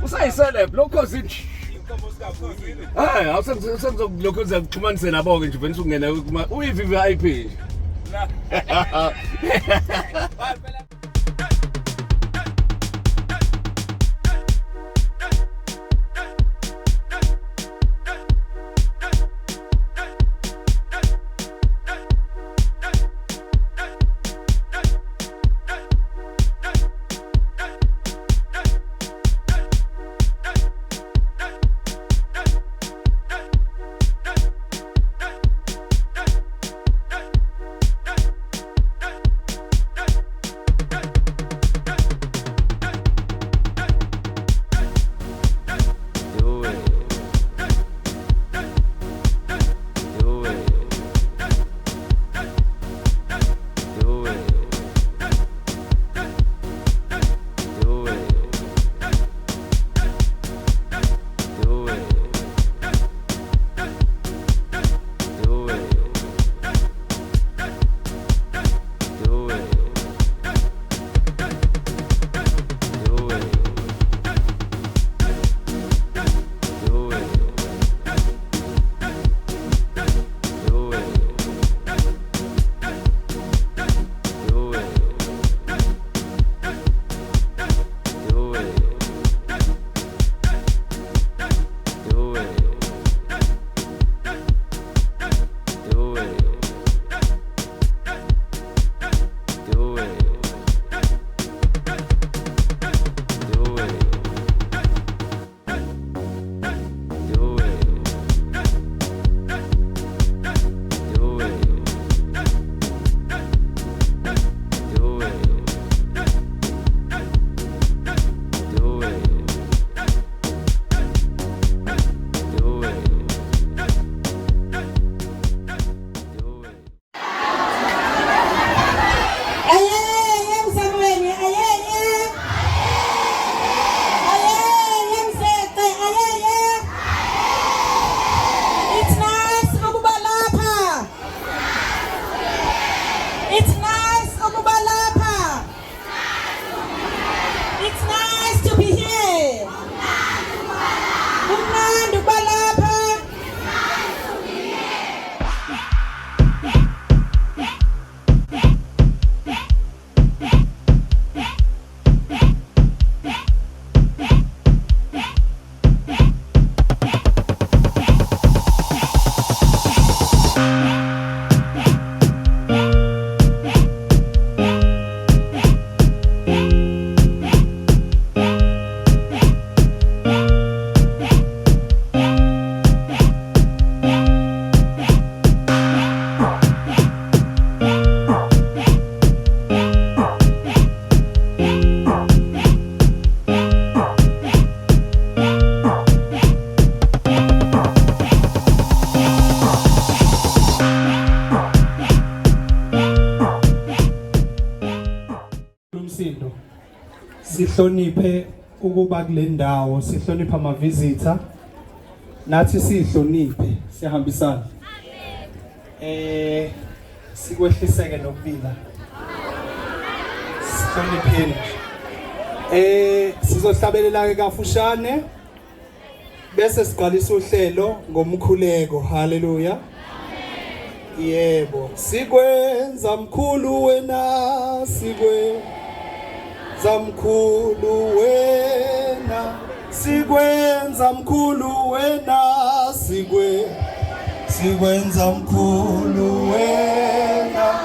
Usayiseleb lokho zithi. Hayi, awusenzokulokho kuxhumanise nabo ke nje uvela usungena uyi-VIP nje. Sihloniphe ukuba kule ndawo, sihloniphe ama visitor. Nathi sihloniphe, sihambisana. Sikwehliseke nokubila. Sihlonipheni. Sizohlabelela ke kafushane bese siqalisa uhlelo ngomkhuleko. Haleluya. Yebo, sikwenza mkhulu wena, sikwenza mkhulu wena, sikwenza mkhulu wena, sikwenza mkhulu wena,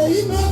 Amen.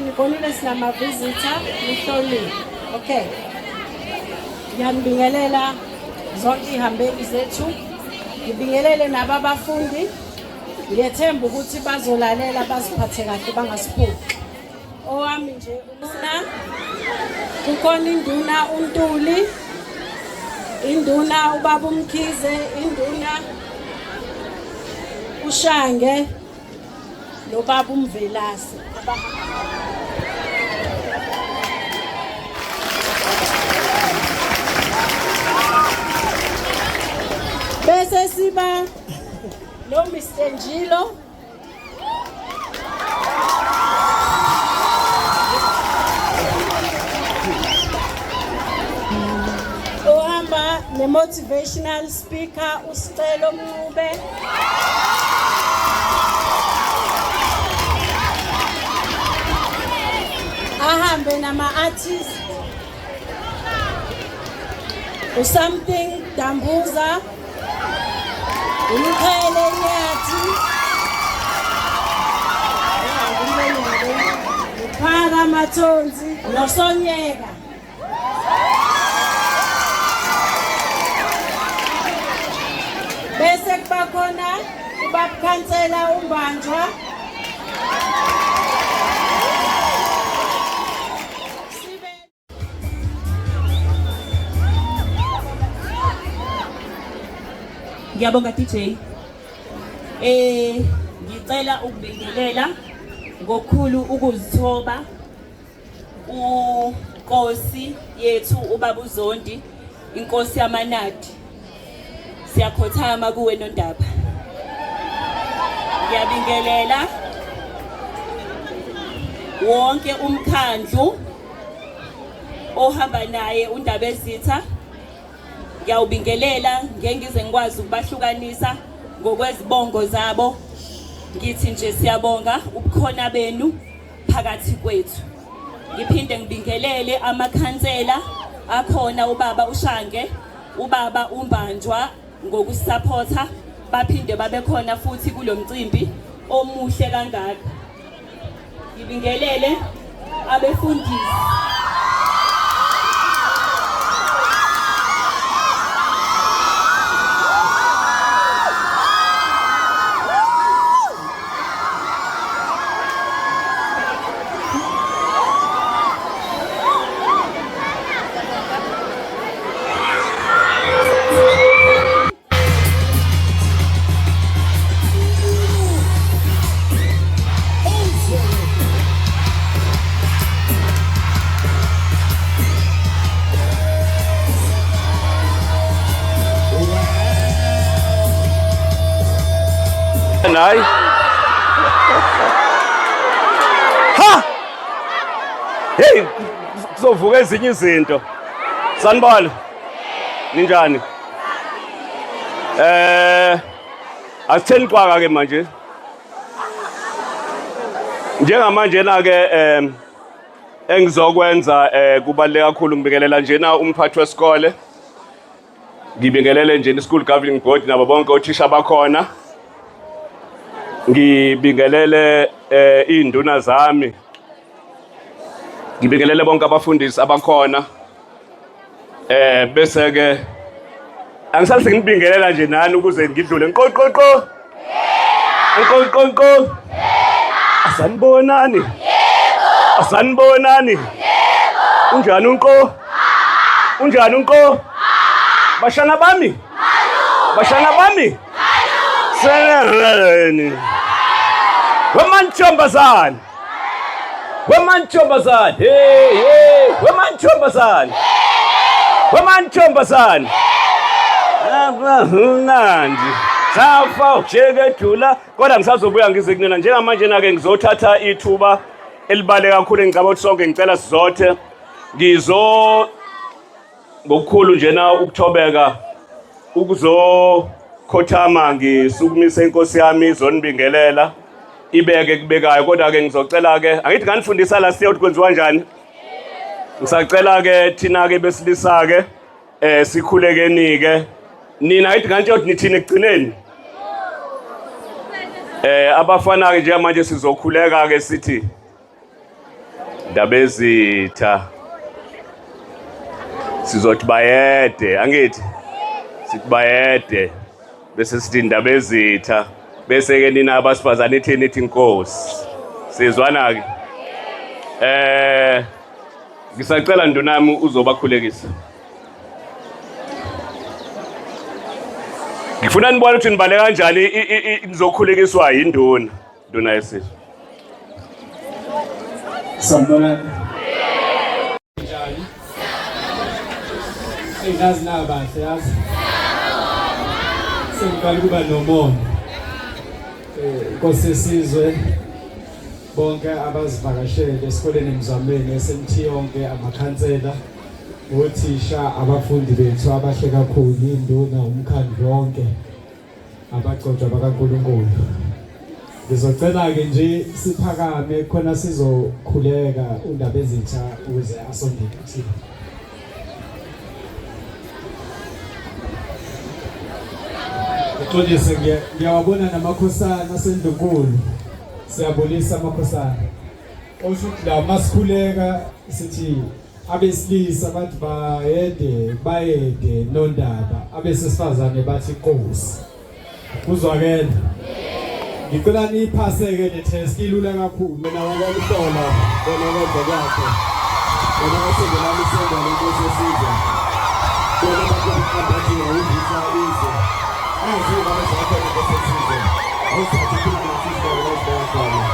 nibonile sinama visitor nihlolile. Okay. Ngiyanibingelela zonke ihambeli zethu. Ngibingelele nababafundi. Ngiyethemba ukuthi bazolalela baziphathe kahle bangasiphuki. Owami nje umna kukhona induna uNtuli, induna ubaba uMkhize, induna uShange nobaba uMvelase. Bese siba lo Mr Njilo ohamba ne-motivational speaker uSicelo Mncube. Ahambe nama-artist uSomething Dambuza, uMkhele Nyathi, uPhara Mathonzi noSonyeka. Bese kuba khona ubabukhansela uMbanjwa. Ngiyabonga DJ. Ngicela ukubingelela ngokukhulu ukuzithoba uNkosi yethu ubaba uZondi, inkosi yaManadi. Siyakhothama kuwe Nondaba. Ngiyabingelela wonke umkhandlu ohamba naye uNdabezitha. Ngiyawubingelela ngengize ngikwazi ukubahlukanisa ngokwezibongo zabo. Ngithi nje siyabonga ubukhona benu phakathi kwethu. Ngiphinde ngibingelele amakhansela akhona ubaba uShange, ubaba uMbanjwa ngokusupporta, baphinde babe khona futhi kulomcimbi omuhle kangaka. Ngibingelele abefundisi Hayi. Ha! Hey, kuzovuka ezinye izinto. Sanibona. Ninjani? Asitheni kwaka ke manje. Njengamanje na ke engizokwenza kubaleka kakhulu ngibingelela njena umphathi wesikole. Ngibingelele nje i-school governing board nabo bonke othisha bakhona. Ngibingelele induna zami. Ngibingelele bonke abafundisi abakhona. Bese ke angisalise ngibingelela nje nani ukuze ngidlule nqoqoqo. Nqoqoqo. Asanibonani? Yebo. Asanibonani? Yebo. Unjani unqo? Unjani unqo? Bashana bami? Malu. Bashana bami? Malu. Seneleni. Wemantombazane. Wemantombazane. Hey, hey. Wemantombazane. Wemantombazane. Nandi. Safa ukujekethula kodwa ngisazobuya ngize kunena njengamanje na ke ngizothatha ithuba elibale kakhulu engicaba ukuthi sonke ngicela sizothe ngokukhulu njena ukuthobeka ukuzokhothama ngisukumise inkosi yami izonibingelela ibeke kubekayo kodwa ke ngizocela ke angithi nganifundisa la siya ukuthi kwenziwa kanjani ngisacela ke thina ke besilisa ke sikhulekeni ke nina ayithi kanti ukuthi nithini ekugcineni abafana ke nje manje sizokhuleka ke sithi Indaba ezitha sizothi bayede, angithi sithi bayede bese sithi indaba ezitha bese ke nina abasifazane ithini ithi inkosi. Sizwana ke? Ngisacela ndunami uzobakhulekisa. Ngifuna nibone ukuthi nibale kanjani nizokhulekiswa yinduna, nduna yesizwe. Sanibonani. Njani? Sengazi na bahle yazi. Sengikali kuba nomoya. Inkosi yesizwe bonke abazivakashele esikoleni Mzameni SMT yonke amakhansela othisha abafundi bethu abahle kakhulu induna umkhandlu wonke abagcotshwa bakaNkulunkulu. Ngizocela ke nje siphakame khona sizokhuleka undaba ezitha ukuze asondele kuthina. Ngixolise ngiyawabona namakhosana asendunkulu. Siyabulisa amakhosana. Oshuthi la masikhuleka sithi abesilisa bathi bayede nondaba, abesifazane bathi inkosi. Kuzwakela? Ngicela niphaseke le test ilula kakhulu. Mina ngiyalihlola bona kodwa kwakhe. Bona basengelani isenda lenkosi yesizwe. Bona bakuqhabathi ngawuvisa izwe. Aziwa abazakhe lenkosi yesizwe. Awusathi kuba isizwe lokubona.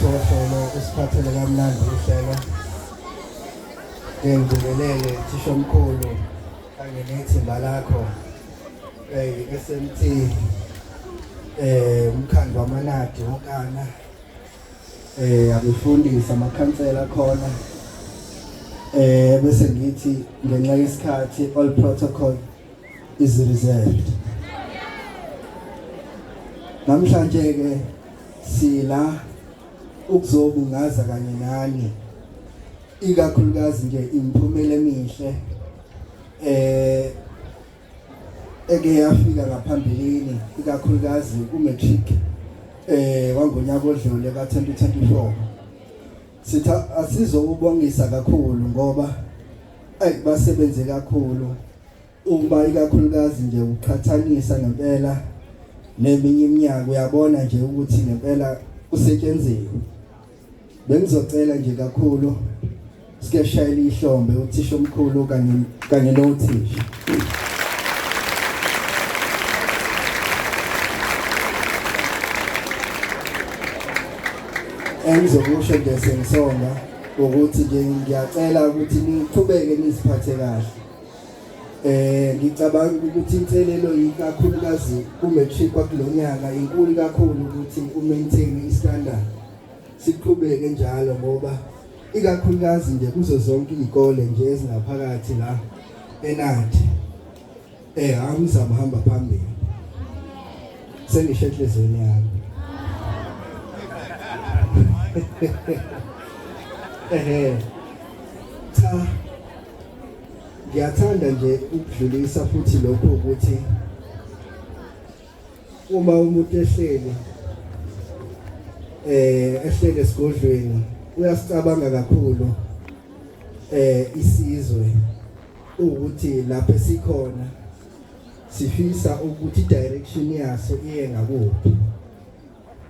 Uhlelo usiphathele kamnandi uhlelo. Ngibingelele thisha omkhulu kanye nethimba lakho. SMT umkhandlu wamanadi wonkana. Abefundisi amakhansela khona. Bese ngithi ngenxa yesikhathi all protocol is reserved. Namhlanje ke sila ukuzobungaza kanye nani ikakhulukazi nje imphumela emihle eke yafika ngaphambilini ikakhulukazi umatric wangonyaka odlule ka2024. Sitha asizobongisa kakhulu ngoba basebenze kakhulu uma ikakhulukazi nje uqhathanisa ngempela neminye iminyaka uyabona nje ukuthi ngempela usetshenziwe. Bengizocela nje kakhulu sike shayela ihlombe uthisha omkhulu kanye nothisha. Engizokusho nje sengisonga ukuthi nje ngiyacela ukuthi niqhubeke niziphathe kahle. Ngicabanga ukuthi inselelo ikakhulukazi kumatric kwakulonyaka inkulu kakhulu ukuthi umaintain istandard. Siqhubeke njalo ngoba ikakhulukazi nje kuzo zonke izikole nje ezingaphakathi la eNandi amizama hamba phambili. Sengisho enhlizweni yami. Cha ngiyathanda nje ukudlulisa futhi lokho ukuthi uma umuntu ehlele esigodlweni uyasicabanga kakhulu isizwe ukuthi lapho sikhona sifisa ukuthi direction yaso iye ngakuphi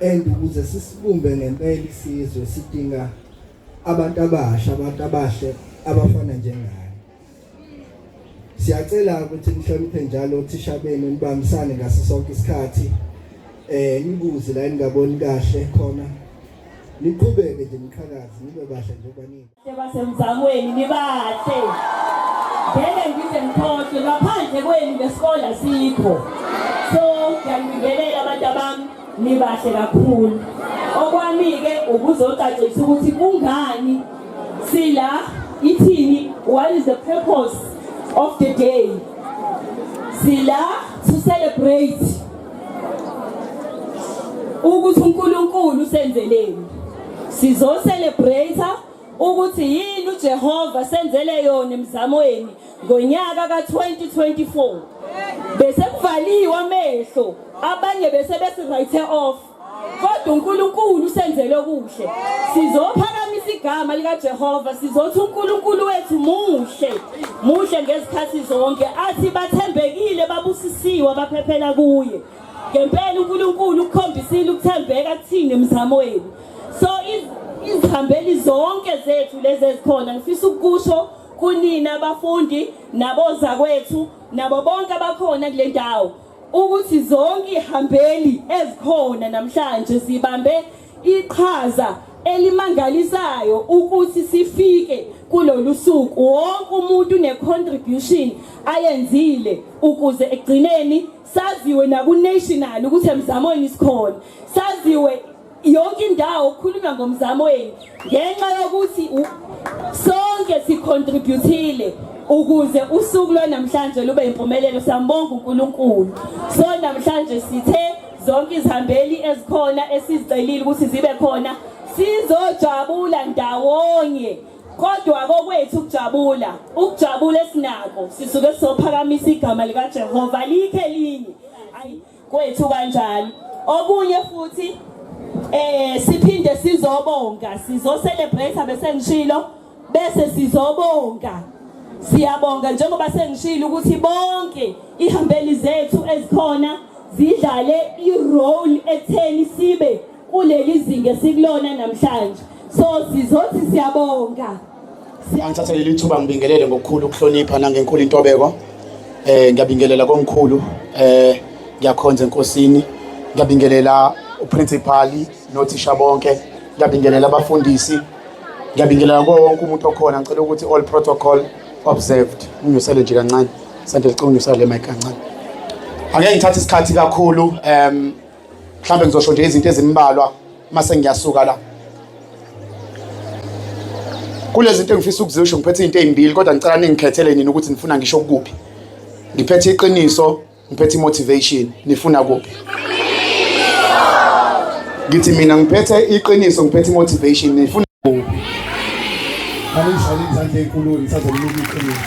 and ukuze sisibumbe ngempela isizwe sidinga abantu abasha abantu abahle abafana njengani. Siyacela ukuthi nihloniphe njalo uthisha benu nibambisane ngaso sonke isikhathi nibuze la ningaboni kahle khona niqhubeke nje niqhakaze nibe bahle njengoba nini sebasemzamweni nibahle ngeke ngize ngikhohle ngaphandle kwenu lesikole asikho. So ngiyabingelela abantu abami nibahle kakhulu. Okwami ke ukuzocacisa ukuthi kungani sila ithini, what is the purpose of the day. Sila to celebrate ukuthi uNkulunkulu usenzeleni. Sizo celebrate ukuthi yini uJehova senzele yona emzamweni ngonyaka ka2024. Bese kuvaliwe amehlo, abanye bese write off. Kodwa uNkulunkulu usenzele okuhle. Sizophakamisa igama lika Jehova, sizothi uNkulunkulu wethu muhle ngezikhathi zonke, athi bathembekile, babusisiwe, baphephela kuye. Ngempela uNkulunkulu ukukhombisile ukuthembeka kuthini emzamweni. So izihambeli zonke zethu lezi ezikhona, ngifisa ukusho kunina abafundi naboza kwethu nabo bonke abakhona kule ndawo ukuthi zonke ihambeli ezikhona namhlanje zibambe iqhaza elimangalisayo ukuthi sifike kulolu suku. Wonke umuntu une-contribution ayenzile ukuze egcineni saziwe naku-national ukuthi emzamweni sikhona, saziwe yonke indawo kukhulunywa ngomzamweni ngenxa yokuthi sonke sicontributile ukuze usuku lwanamhlanje lube impumelelo. Siyambonga uNkulunkulu. So namhlanje sithe zonke izihambeli ezikhona esizicelile ukuthi zibe khona sizojabula ndawonye. Kodwa kokwethu ukujabula esinako sisuke sophakamisa igama lika Jehova likhe elinye ayi kwethu kanjalo. Okunye futhi siphinde sizobonga, sizocelebrate bese ngishilo bese sizobonga. Siyabonga njengoba sengishilo ukuthi bonke ihambeli zethu ezikhona zidlale i-role ekutheni sibe kuleli zinga esikulona namhlanje. So sizothi siyabonga. Angithatha leli thuba ngibingelele ngokukhulu ukuhlonipha nangenkulu intobeko. Ngiyabingelela komkhulu, ngiyakhonza enkosini, ngiyabingelela uprincipal nothisha bonke, ngiyabingelela abafundisi, ngiyabingelela wonke umuntu okhona. Ngicela ukuthi all protocol observed. Unyusele nje kancane, sente licunyusele le mic kancane. Angeke ngithathe isikhathi kakhulu, mhlambe ngizosho nje izinto ezimbalwa mase ngiyasuka la. Kulezi zinto engifisa ukuzisho ngiphethe izinto ezimbili, kodwa ngicela ningikhethele nini ukuthi nifuna ngisho kuphi. Ngiphethe iqiniso, ngiphethe motivation, nifuna kuphi? Ngithi mina ngiphethe iqiniso, ngiphethe motivation, nifuna kuphi? Anishayile izandla ezinkulu ngithatha leli iqiniso.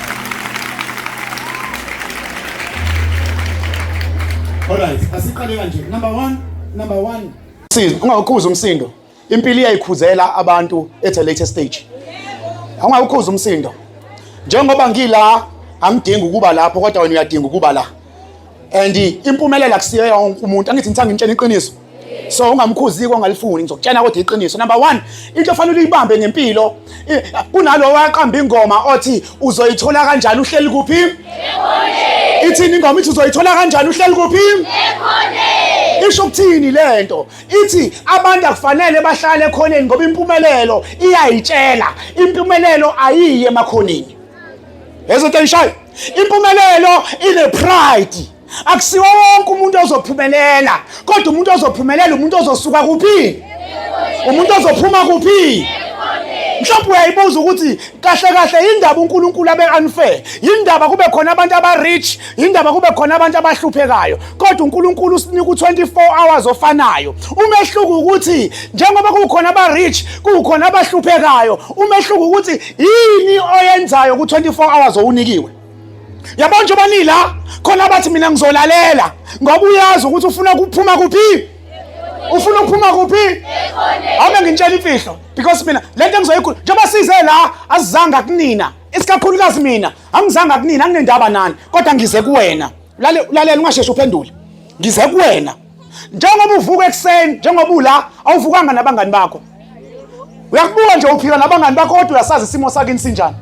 Alright, asiqale kanje. Number 1. Ungawukhuza umsindo. Impilo iyayikhuzela abantu at a later stage. Ungawukhuza umsindo. Njengoba ngila angidingi ukuba lapho, kodwa wena uyadinga ukuba la. And impumelelo akusiyo yonke umuntu. Angithi ngithanga ngitshela iqiniso. So ungamkhuzi kongalifuni, ngizokutshela kodwa iqiniso. Number 1, into efanele uyibambe ngempilo. Kunalo waqamba ingoma othi uzoyithola kanjani uhleli kuphi? Ekhoneni. Ithini ingoma ithi uzoyithola kanjani uhleli kuphi? Ekhoneni. Isho ukuthini lento? Ithi abantu akufanele bahlale ekhoneni ngoba impumelelo iyayitshela. Impumelelo ayiye emakhoneni. Ezo tenshayi. Impumelelo ine pride. Akusiwo wonke umuntu ozophumelela, kodwa umuntu ozophumelela umuntu ozosuka kuphi? Umuntu ozophuma kuphi? Mhlawumbe uyayibuza ukuthi kahle indaba uNkulunkulu abe unfair, indaba kube khona abantu aba-rich, indaba kube khona abantu abahluphekayo, kodwa uNkulunkulu usinika u-24 hours ofanayo. Umehluko ukuthi njengoba kukhona aba-rich kukhona abahluphekayo, umehluko ukuthi yini oyenzayo ku-24 hours owunikiwe. Yabona nje banila khona abathi mina ngizolalela ngoba uyazi ukuthi ufuna ukuphuma kuphi? Ufuna ukuphuma kuphi? Ekhoneni. Ame ngintshela imfihlo because mina lento engizoyikhulu njengoba size la asizanga kunina, isikakhulukazi mina angizanga kunina, anginendaba nani, kodwa ngize kuwena. Lalela ungasheshe uphendule. Ngize kuwena. Njengoba uvuka ekseni, njengoba ula awuvukanga nabangani bakho. Uyakubuka nje uphila nabangani bakho kodwa uyasazi isimo sakini sinjani.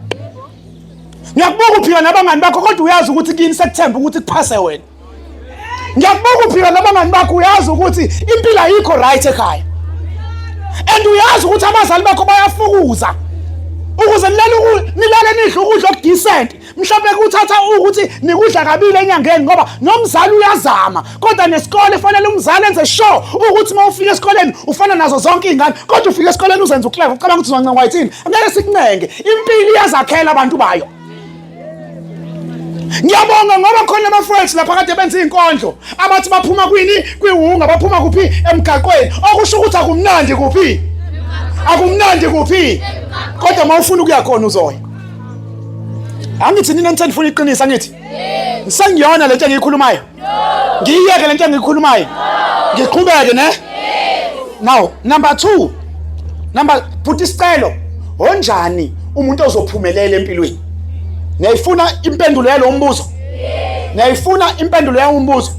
Ngiyakubuka uphila nabangani bakho kodwa uyazi ukuthi kini sekuthemba ukuthi kuphase wena. Ngiyakubuka uphila nabangani bakho uyazi ukuthi impilo ayikho right ekhaya. And uyazi ukuthi abazali bakho bayafukuza ukuze nilale nidle ukudla okudecent. Mhlawumbe kuthatha ukuthi nikudla kabili enyangeni ngoba nomzali uyazama, kodwa nesikole efanele umzali enze sure ukuthi mawufika esikoleni ufana nazo zonke izingane, kodwa ufika esikoleni uzenza uclever ucabanga ukuthi uzoncenga wayithini. Angeke sikunenge. Impilo iyazakhela abantu bayo. Ngiyabonga ngoba khona ama-friends lapha kade benza izinkondlo abathi baphuma kwini kwiwunga, baphuma kuphi emgaqweni, okusho ukuthi akumnandi kuphi. Akumnandi kuphi? Kodwa mawufuna ukuya khona uzoya. Angithi nina nithanda ufuna iqinisa angithi? Sengiyona lento engiyikhulumayo. Ngiyeke lento engiyikhulumayo. Ngiqhubeke ne? Now, number 2. Put isicelo. Onjani umuntu ozophumelela empilweni? Niyayifuna impendulo yalo mbuzo? Niyayifuna impendulo yalo mbuzo?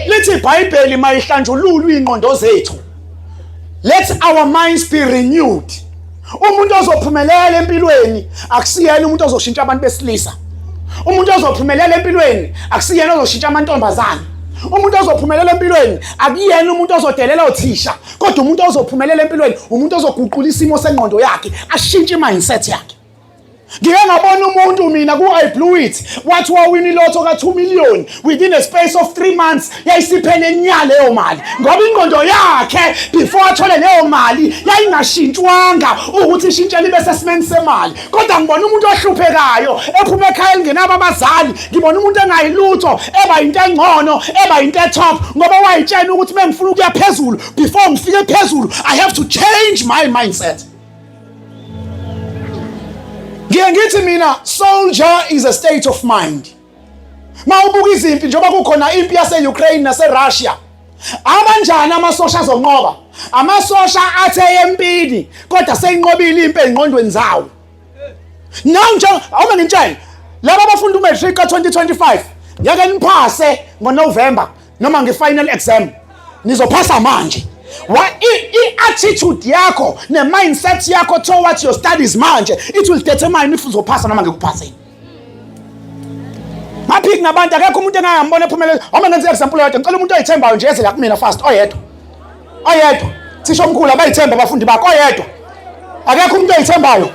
Lithi iBhayibheli mayihlanjululwe ingqondo zethu. Let our minds be renewed. Umuntu ozophumelela empilweni akusiyena umuntu ozoshintsha abantu besilisa. Umuntu ozophumelela empilweni akusiyena ozoshintsha amantombazana. Umuntu ozophumelela empilweni akuyena umuntu ozodelela othisha, kodwa umuntu ozophumelela empilweni umuntu ozoguqula isimo sengqondo yakhe, ashintshe mindset yakhe. Ngike ngabona umuntu mina ku-iBlueit wathi wawina ilotho ka2 million within a space of 3 months yayisiphele nya leyo mali ngoba ingqondo yakhe before athole leyo mali yayingashintshwanga ukuthi ishintshele ibe sesimeni semali. Kodwa ngibona umuntu ohluphekayo ephuma ekhaya elingenabo abazali, ngibona umuntu engayilutho eba into engcono eba into etop ngoba wayitshela ukuthi mengifuna ukuya phezulu, before ngifike phezulu I have to change my mindset. Ngithi mina soldier is a state of mind. Mawubuka izimpi njengoba kukhona impi yase-Ukraine nase-Russia. Abanjani amasosha azonqoba? Amasosha athe empini kodwa seyinqobile impi engqondweni zawo. Now nje awuma ngintshela laba abafunda umatric ka2025 ngeke niphase ngoNovember noma ngefinal exam. Nizophasa manje. What attitude yakho ne mindset yakho towards your studies manje it will determine if uzophasa noma ngekuphaseni. Maphiki nabantu akekho umuntu engangambona ephumelela. Uma ngenze example yodwa ngicela umuntu oyithembayo nje eze la kumina fast oyedwa. Thisha omkhulu abayithemba abafundi bakho oyedwa. Akekho umuntu oyithembayo.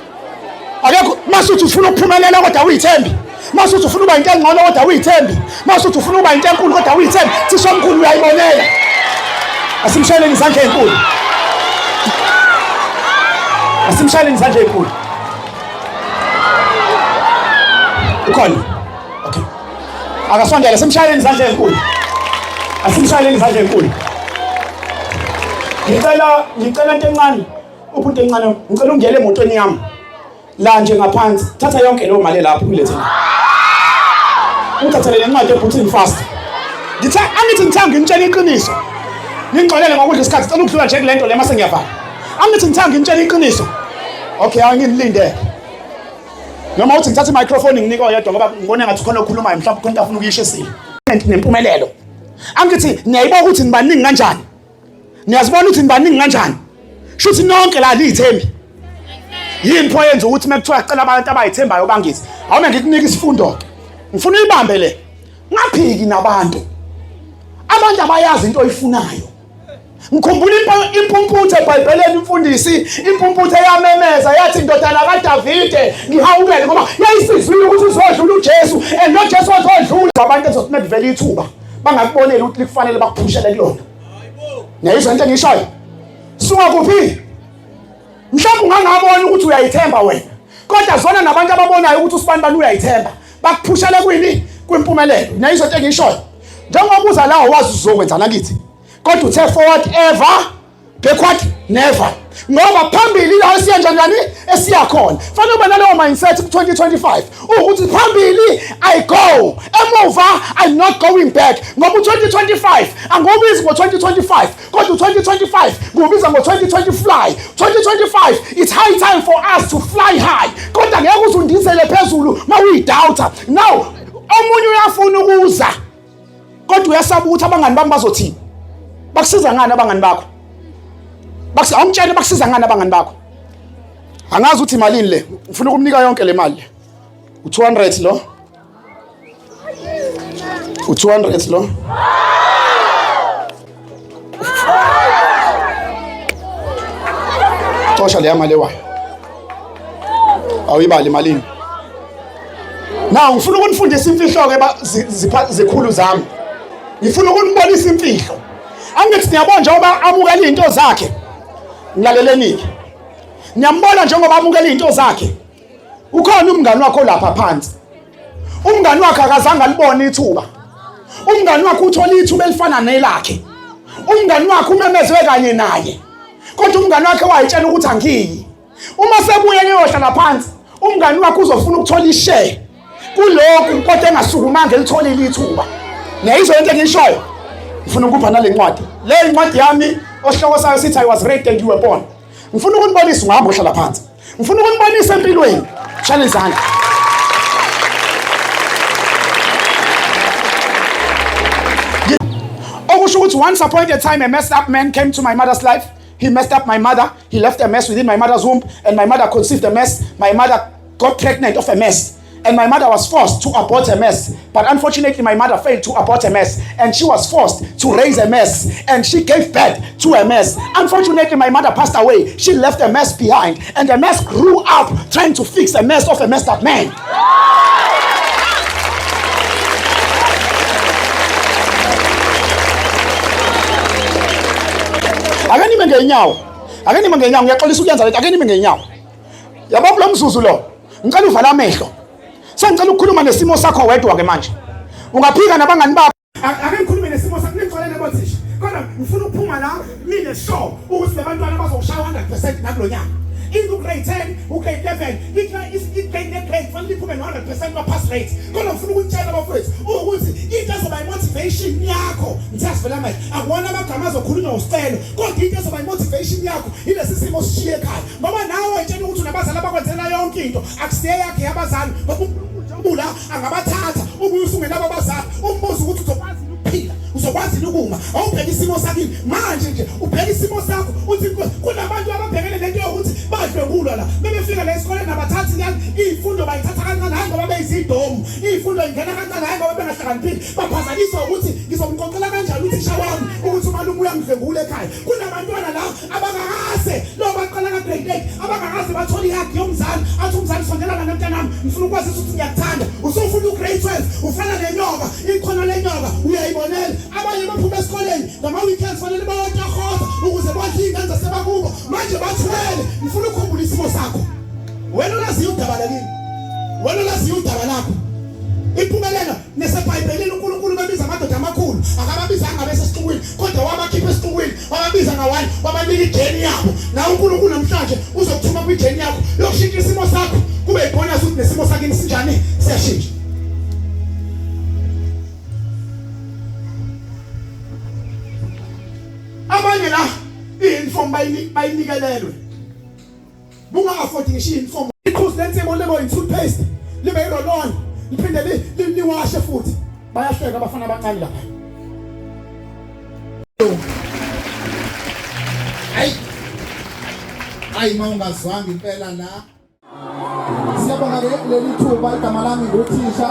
Akekho masuthi ufuna ukuphumelela kodwa uyithembi. Masuthi ufuna uba into engcono kodwa uyithembi. Masuthi ufuna uba into enkulu kodwa uyithembi. Thisha omkhulu uyayibonela. Asimshayeleni izandla ezinkulu. Asimshayeleni izandla ezinkulu. Ukhona? Okay. Akasondela simshayeleni izandla ezinkulu. Asimshayeleni izandla ezinkulu. Ngicela into encane. Umuntu encane, ngicela ungele emotweni yami. La nje ngaphansi. Thatha yonke leyo mali lapho ulethe. Ngithathele lencwadi ebhuthini fast. Angithi ngithanga ngitshela iqiniso. Ngingxolele ngokudla isikhathi cela ukudlula nje kulento le mase ngiyavala. Angithi ngithanga ngitshela iqiniso. Okay, angilinde. Noma uthi ngithatha i-microphone nginika oyedwa ngoba ngibone ngathi khona okhulumayo mhlawumbe khona afuna ukuyisha isilo. Nempumelelo. Angithi niyayibona ukuthi nibaningi kanjani. Niyazibona ukuthi nibaningi kanjani. Shuthi nonke la lithembi. Yini pho yenza ukuthi mekuthiwa cela abantu abayithembayo bangithi. Awume ngikunika isifundo. Ngifuna uyibambe le. Ngaphiki nabantu. Abantu abayazi into oyifunayo. Ngikhumbula impumputhe eBhayibhelini imfundisi, impumputhe yamemeza yathi indodana kaDavide ngihawukele ngoba yayisizwile ukuthi uzodlula uJesu and not Jesu ozodlula. Abantu ezothi medivele ithuba bangakubonela ukuthi kufanele bakuphushele kulona. Niyayizwa into engishoyo? Suka kuphi? Mhlawumbe ungangabona ukuthi uyayithemba wena. Kodwa zona nabantu ababonayo ukuthi usibani uyayithemba. Bakuphushele kwini? Kwimpumelelo. Niyayizwa into engishoyo? Njengoba uza la wazi uzokwenza nakithi. Kodwa uthe forward ever, backward never. Ngoba phambili la esiyenza njani esiya khona. Fanele ube naleyo mindset ku2025. Ukuthi phambili I go, emuva I'm not going back. Ngoba u2025 angobizi ngo2025, kodwa u2025 ngobiza ngo2025. 2025 it's high time for us to fly high. Kodwa ngeke uzundizele phezulu mawuyidoubter. Now omunye uyafuna ukuza. Kodwa uyasaba ukuthi abangani bami bazothini? Bakusiza ngani abangani bakho? Awumtshele bakusiza ngani abangani bakho? Angazi ukuthi imalini le. Ufuna ukumnika yonke le mali. U200 lo. U200 lo. Xosha le mali wayo. Awuyibali imalini. Now ngifuna ukunifundisa imfihlo ke zikhulu zami. Ngifuna ukunibonisa imfihlo. Angithi niyabona njengoba amukela into zakhe. Ngilaleleni. Niyambona njengoba amukela into zakhe. Ukhona umngani wakho lapha phansi. Umngani wakhe akazange alibone ithuba. Umngani wakhe uthola ithuba elifana nelakhe. Umngani wakhe umemezwe kanye naye. kodwa umngani wakhe wayitshela ukuthi angiyi. Uma sebuye niyohlala phansi, umngani wakhe uzofuna ukuthola ishare kulokhu kodwa engasukumanga elitholile ithuba. Neyizwe into engiyishoyo. Ngifuna ukupha nale ncwadi. Le ncwadi yami osihloko sayo sithi I was raped and you were born. Ngifuna ukunibonisa ungahamba uhlala phansi. Ngifuna ukunibonisa empilweni. Shaya izandla. Once upon a time, a messed up man came to my mother's life. He messed up my mother. He left a mess within my mother's womb, and my mother conceived a mess. My mother got pregnant of a mess, and my mother was forced to abort a mess. But unfortunately, my mother failed to abort a mess, and she was forced to raise a mess, and she gave birth to a mess. Unfortunately, my mother passed away. She left a mess behind, and the mess grew up trying to fix a mess of a messed up man. Akanime ngenyawo ngiyaxolisa ukuyenza lento. Akanime ngenyawo. Yabo kulo mzuzu lo ngicela uvala amehlo. Sengicela ukukhuluma nesimo sakho wedwa ke manje. Ungaphika nabangani bakho. Ake ngikhulume nesimo sakho ngixolele bothisha. Kodwa ngifuna ukuphuma la mine sure ukuthi labantwana bazoshaya 100% nakulo nyaka. In grade 10, grade 11, grade fanele iphume 100% ma-pass rate. Kodwa ngifuna ukutshela abafowethu ukuthi into ezoba i-motivation yakho ngiyasivela manje akuwona amagama azokhulunywa usicelo, kodwa into ezoba i-motivation yakho ilesi simo sishiye ekhaya. Ngoba nawe wayitshela ukuthi unabazali abakwenzela yonke into akusiye yakhe yabazali, ngoba uNkulunkulu angabathatha ubuye usungenabo abazali umbuzo ukuthi uzokwazi ukuphila, uzokwazi ukuma. Awubheka isimo sakini manje nje ubheka isimo sakho uthi kunabantu ababhekene lento yokuthi badlwengulwa la bebefika la esikoleni nabathathi ngani izifundo bayithatha kancane hayi ngoba beyizidomu, izifundo ingena kancane hayi ngoba bengahlakaniphile, baphazanyiswa ukuthi ngizomqoqela kanjani uthisha wami ukuthi umalume uyangidlwengula ekhaya. Kunabantwana la abangakaze lo baqala ka grade 8 abangakaze bathola ihaki yomzali athi umzali sondelana nomntanami ngifuna ukwazi ukuthi ngiyakuthanda. Usufuna ugrade 12 ufana nenyoka, ikhona lenyoka uyayibonela. Abanye baphuma esikoleni ngama weekends fanele bayotakhotha ukuze badle ingane sebakubo manje bathwele. Ngifuna ukukhumbula isimo sakho. Wena ulaziyo udaba lakini, wena ulaziyo udaba lakho. Impumelelo neseBhayibhelini uNkulunkulu bebiza amadoda amakhulu akababiza angabese esixukwini, kodwa wabakhipha esixukwini wababiza ngawani wabanika ijeni yabo. Na uNkulunkulu namhlanje uzokuthuma kwijeni yakho yokushintsha isimo sakho kube ibona ukuthi nesimo sakini sinjani siyashintsha. Abanye la i-uniform bayinikelelwe bunga-afford ngisho i-uniform iqhuzu lensimo lebo in-toothpaste libe yirolon liphinde liwashe futhi bayahleka abafana abancane lapha. Hayi mawungazwanga impela la. Siyabonga leli thuba, igama lami nguthisha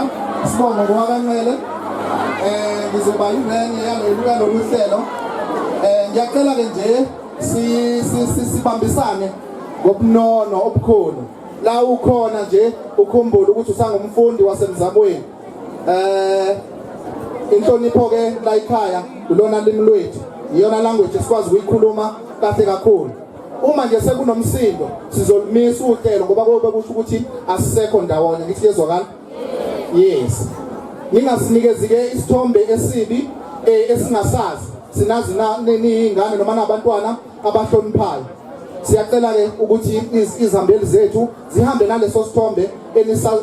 Sibonga kwaNcele. Ngizoba yingxenye yalolu hlelo. Ngiyacela ke nje sibambisane ngobunono obukhulu. La ukhona nje ukhumbule ukuthi usangumfundi wasemzamweni. Inhlonipho ke la ekhaya ulona limi lwethu, iyona language esikwazi ukuyikhuluma kahle kakhulu. Uma nje sekunomsindo sizolimisa uhlelo ngoba kube kusho ukuthi asisekho ndawonye. Ngithi yezwakala? Yes. Ngingasinikezi ke isithombe esibi esingasazi. Sinazi nini ingane noma nabantwana abahloniphayo. Siyacela ke ukuthi izihambeli zethu zihambe naleso sithombe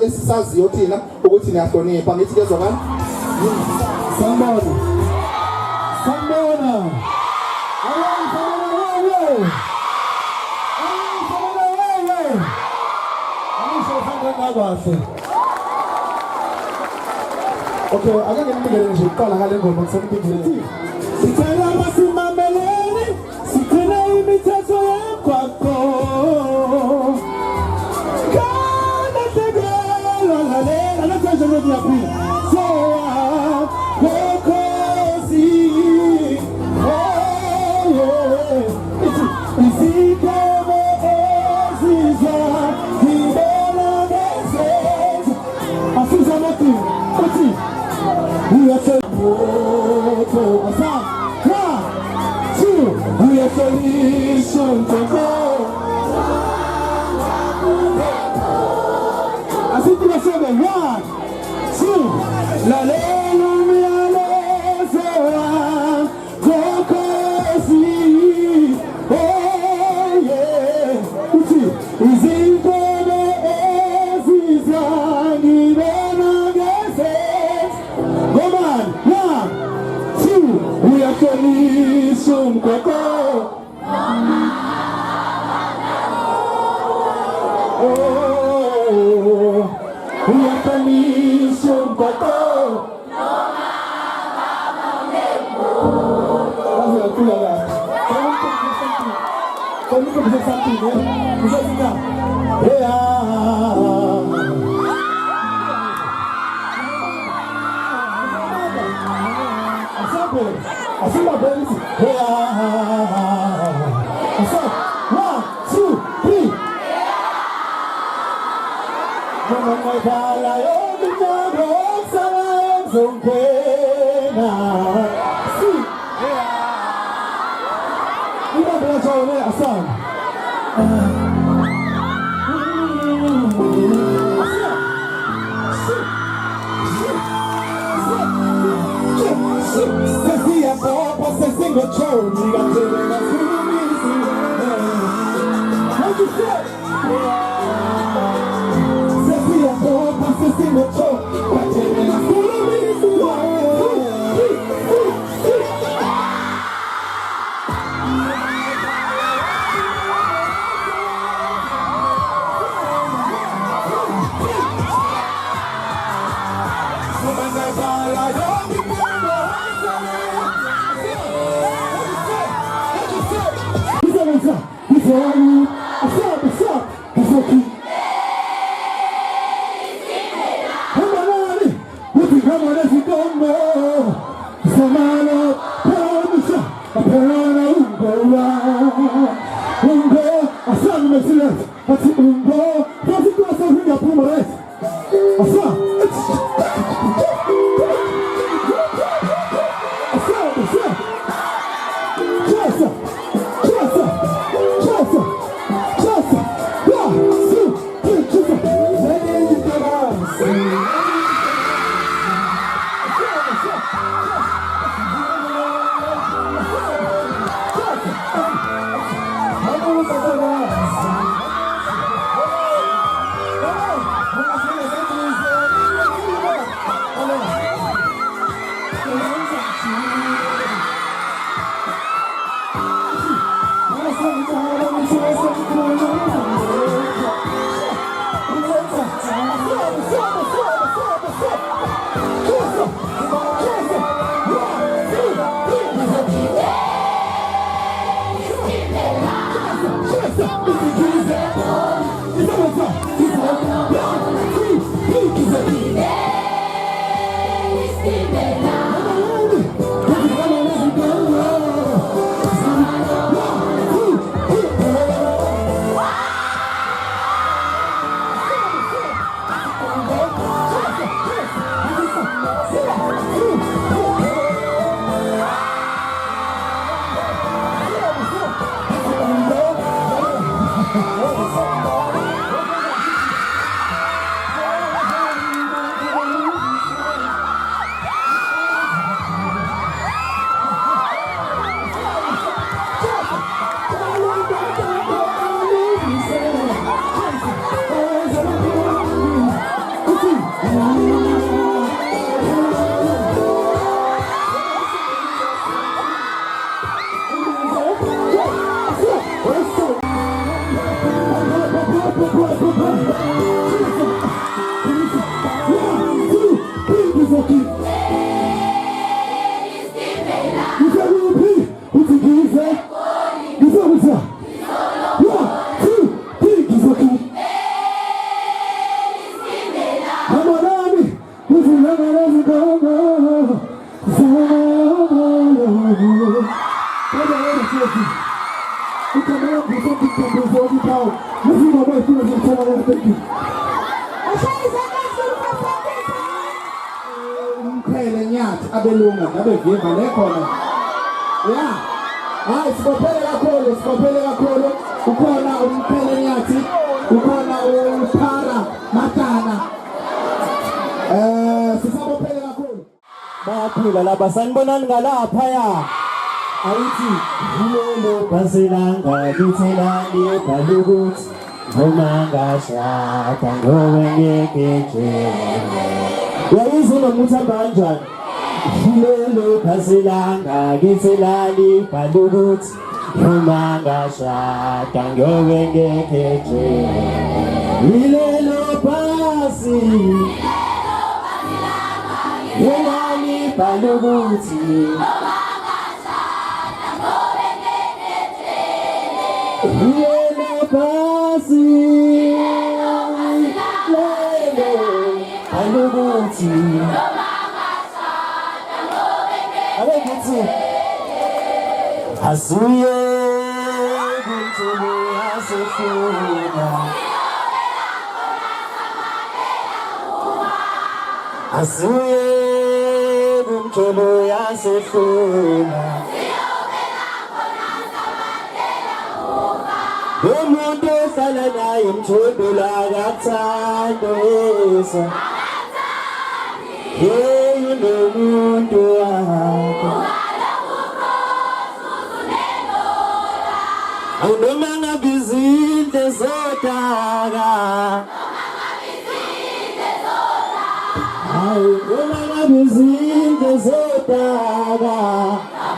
esisaziyo thina ukuthi niyahlonipha. Ngithi kezwakala? Sambona. Okay, ake ngimnikele nje uqala ngale ngoma kusemphindweni. Sicela basimameleni, sicela imithetho yakho. Kana tegelo lalela nasenze lo diaphi. So kokosi. Isikebe ezizwa ngibona ngezenzo. Asiza nathi. We are so we are solution to go. I think we are saying 1, 2. La la la la umgogo oh uyahlonishwa umgogo uyakula la Kami ko bisa sakit ya. Bisa tidak? Ya. Asabe. Asima benzi. Ya. Asab. 1, 2, 3. Mama mai kala yo dunya ro salam songkena. Si. Ya. Kita belajar ni asal. Sezia popo sezingo chou diga tena sumisi. What you say? Sezia popo sezingo chou diga tena sumisi. Umkhele nyathi abelunga abeviva lekhona ya hayi sibophele kakhulu ukhona umkhele nyathi ukhona uphara matana sisabophele kakhulu bayaphila lapha sanibonani ngalapha ya ayithi yilo basilanga lithelani ebalukuthi noma ngashada ngowe ngeke nje yayizona muthi kanjani Lelo phasilanga kitselali balukuthi uma ngashada ngiyobe ngekhethe Lelo phasi Yelali balukuthi Lelo phasi Lelo balukuthi Asuye kuntubu yasefuna Asuye kuntubu yasefuna Umuntu ohlala naye mthundula akathanda Hey unomuntu wakho Noma ngabizinde zodaka Noma ngabizinde zodaka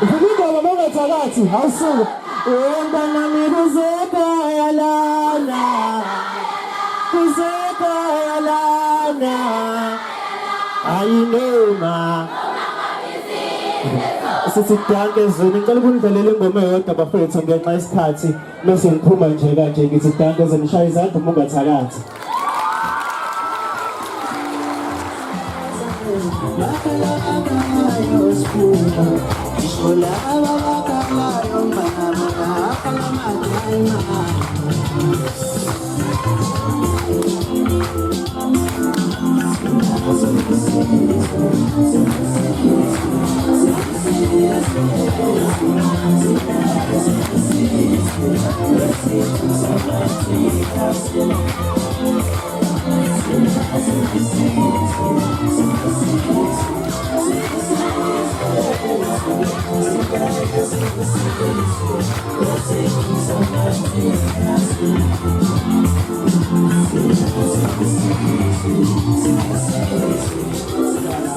Ufika baba ngathakathi awusuka Wenda nami kuzeka yalana Kuzeka yalana Ayinoma Sithi danke zweni ngicela ukundlelela ingoma eyodwa bafethu ngenxa yesikhathi bese ngiphuma nje kanje ngithi danke zweni shaya izandla uma ungathakathi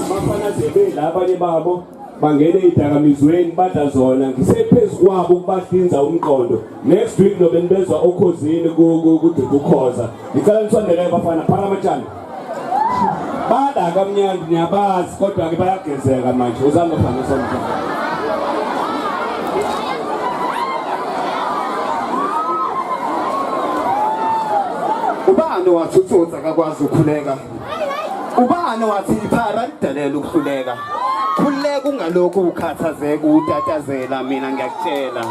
Abafana zebela abanye babo bangene idakamizweni badla zona ngisephezulu kwabo ukubahlinza umqondo next week nobe nibezwa okhozini ukukhoza ngicela nisondele abafana phakamajani bada kamnyandi niyabazi kodwa ke bayagezeka manje uzange ufane somthetho Ubani wathuthutha akakwazi ukukhuleka Ubani wathi iphara lidalela ukuhluleka Khuleka ungalokho ukhathazeka utatazela mina ngiyakutshela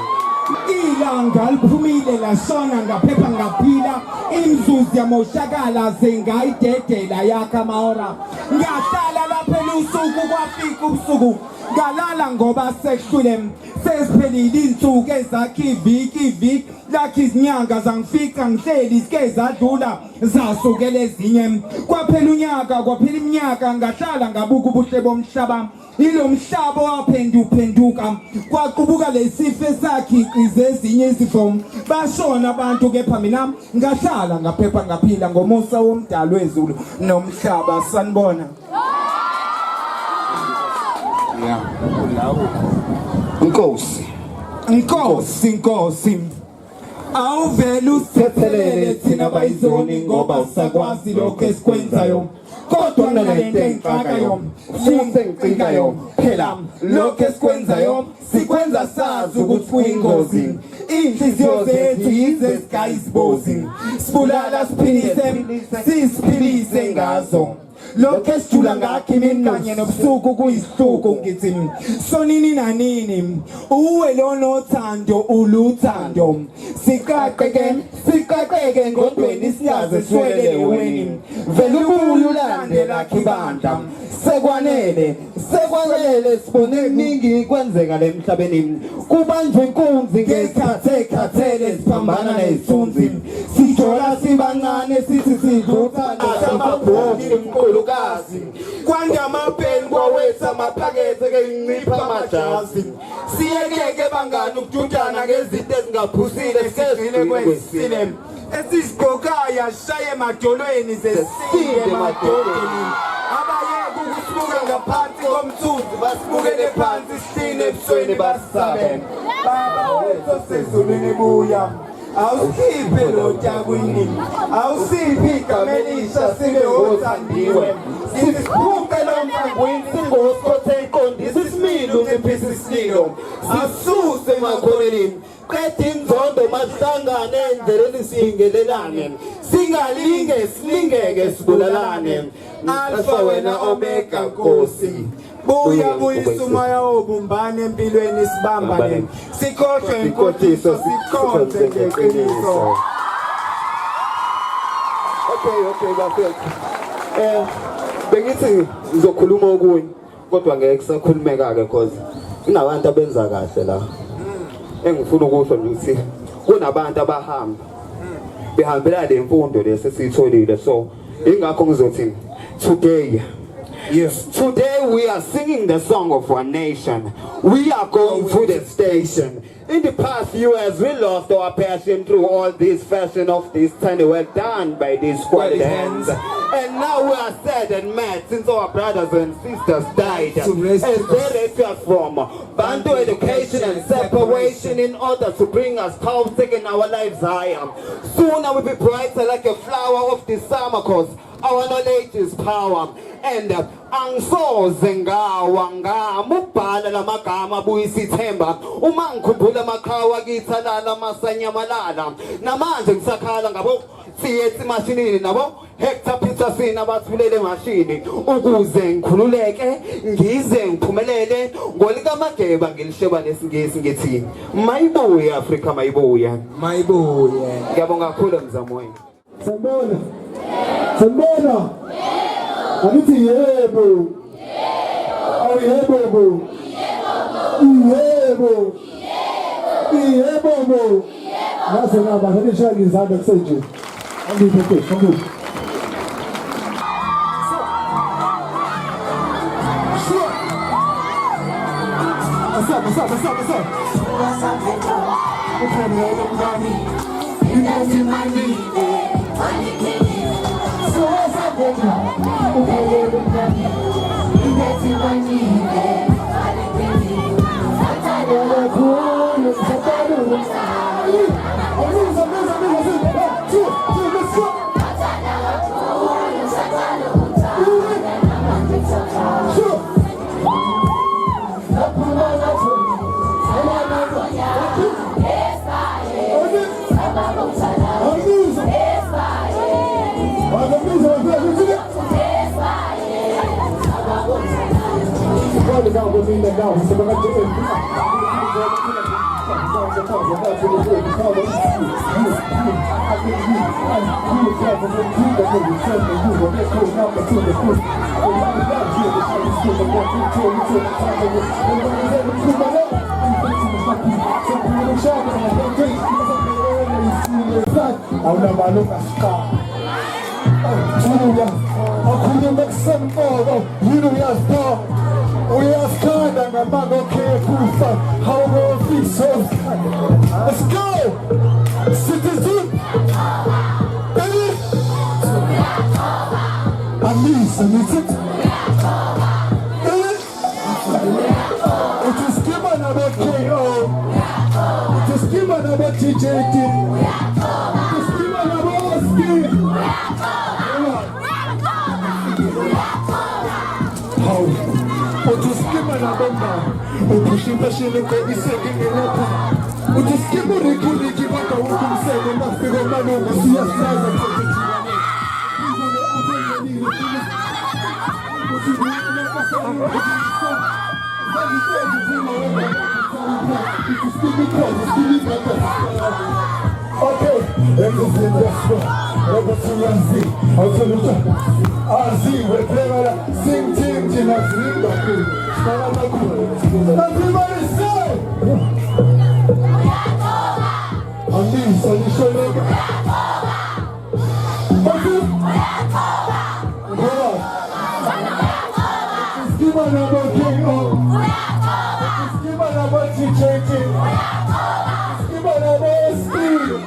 Ilanga liphumile lashona ngaphepha ngaphila imzuzu yamoshakala zengayidedela yakha amahora ngahlala lapha elusuku kwafika ubusuku ngalala ngoba sekuhlule sesiphelile insuku ezakhe iviki lakhe izinyanga zangifika ngihleli sike zadlula zasukela ezinye kwaphela unyaka kwaphela iminyaka ngahlala ngabuka ubuhle bomhlaba ilo mhlaba waphenduka kwaqubuka lesifo esakhiqize ezinye izifo bashona abantu kepha mina ngahlala ngaphepha ngaphila ngomusa womdalo wezulu nomhlaba sanibona Yeah ulawo Inkosi awuvela usithethelele thina bayizoni ngoba usakwazi lokho esikwenzayo kodwa nalento engifakayo ngicikayo phela lokho esikwenzayo sikwenza sazi ukuthi kuyingozi inhliziyo zethu yize sikayisibozi sibulala siphilise ngazo lokho esijula ngakho imini kanye nobusuku kuyisihluku ngithi sonini nanini uwe lona othando uluthando siqaqeke ngodweni siyaze swelele weni vele ubululandela khibanda sekwanele sibone ningi kwenzeka lemhlabeni kubanjwe inkunzi ngesikhathi ekhathele siphambana nezithunzi sijola sibancane sithi sidlutha amabhoni umqulukazi kwanda amapeni kwawetha amaphakethe ke incipha amajazi siyekeke bangani ukujutana ngezinto ezingaphusile sezile kwesile esisigqokaya shaye emadolweni zesile emadolweni abayeke basibuka ngaphansi komthunzi basibukele phansi sithine ebusweni basisabe baba wethu osezulwini buya awusiphe lotakwini awusiphi igama elisha sibe othandiwe sisiphuke lomfangwini singosikothe iqondisa isimilo unciphisa isililo sisuse emakhoneleni qeda inzondo masihlangane endleleni singelelane singalinge silingeke sibulalane alfa wena omega nkosi buya buyisa umoya wobumbane empilweni sibambane sikhohlwe inkohliso sikhonze ngeqiniso. Okay bafethu bengithi ngizokhuluma okunye kodwa ngeke sakhulumeka ke because kunabantu abenza kahle la engifuna ukusho nje ukuthi kunabantu abahamba behambela le mfundo lesesitholile so ingakho ngizothi today we are singing the song of one nation. We are going to the station. In the past few years, we lost our passion through all this fashion of this tiny work done by these squad hands. And now we are sad and mad since our brothers and sisters died. And they left us from Bantu education and separation in order to bring us power, taking our lives higher. Soon I will be brighter like a flower of the summer cause our knowledge is power. And angisoze ngawa ngamubhala lamagama buyisithemba uma ngikhumbula amakhawa kithalala masanyamalala namanje ngisakhala ngabo siyethi mashinini nabo Hector Peterson abathulele mashini ukuze ngikhululeke ngize ngiphumelele ngolika mageba ngilisheba lesingisi ngithi mayibuye Africa mayibuye ngiyabonga kakhulu mzamo wenu Sambona Angithi yebo awu yebo Nase ngaba ngisho ngizambe kusenje angiphethe ngikuthi Let's go! Citizen! Amis, it is given about KO. It is given about TJT. It is given about Steve. How? It is given about now. Pushing the shilling baby second in up. It is given the kidney give up a woman second after the man over see us as a okay, let's go to Ranzi. Arzi, we play sing team, everybody say! Amin, solution. Give an about KO. Give an about TJT. Give an about Steve.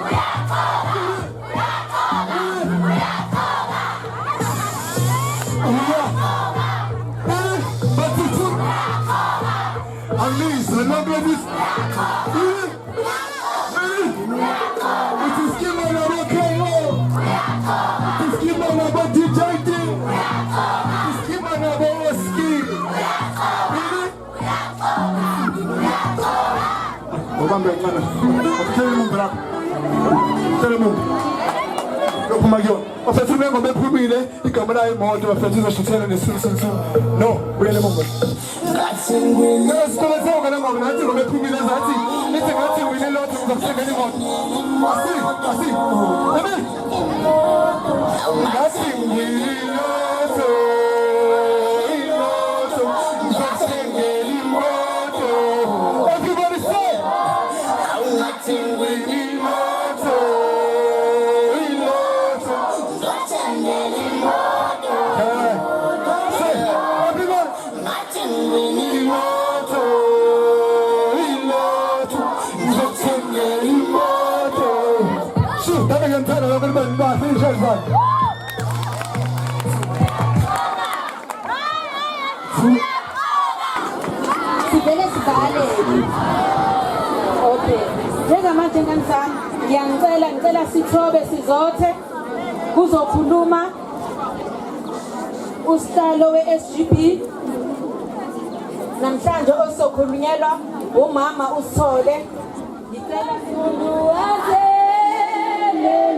bambe kancane uthele umuntu lapha uthele umuntu yophuma kuyona bafethu bengo bephumile igama la imoto bafethu izoshuthela nesisiso no buyele emuva ngathi ngwini esikoleni kana ngoba ngathi ngoba bephumile zathi nithi ngathi ngwini lotho ngizosengela imoto asi amen ngathi ngwini lotho ngizosengela imoto everybody say ngathi ngwini lotho Sivele sibhale. Okay. Njengamanje ngani sami, ngicela sithobe sizothe kuzokhuluma usihlalo we-SGB namhlanje osokhulunyelwa umama uSithole. Ngicela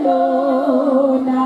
lona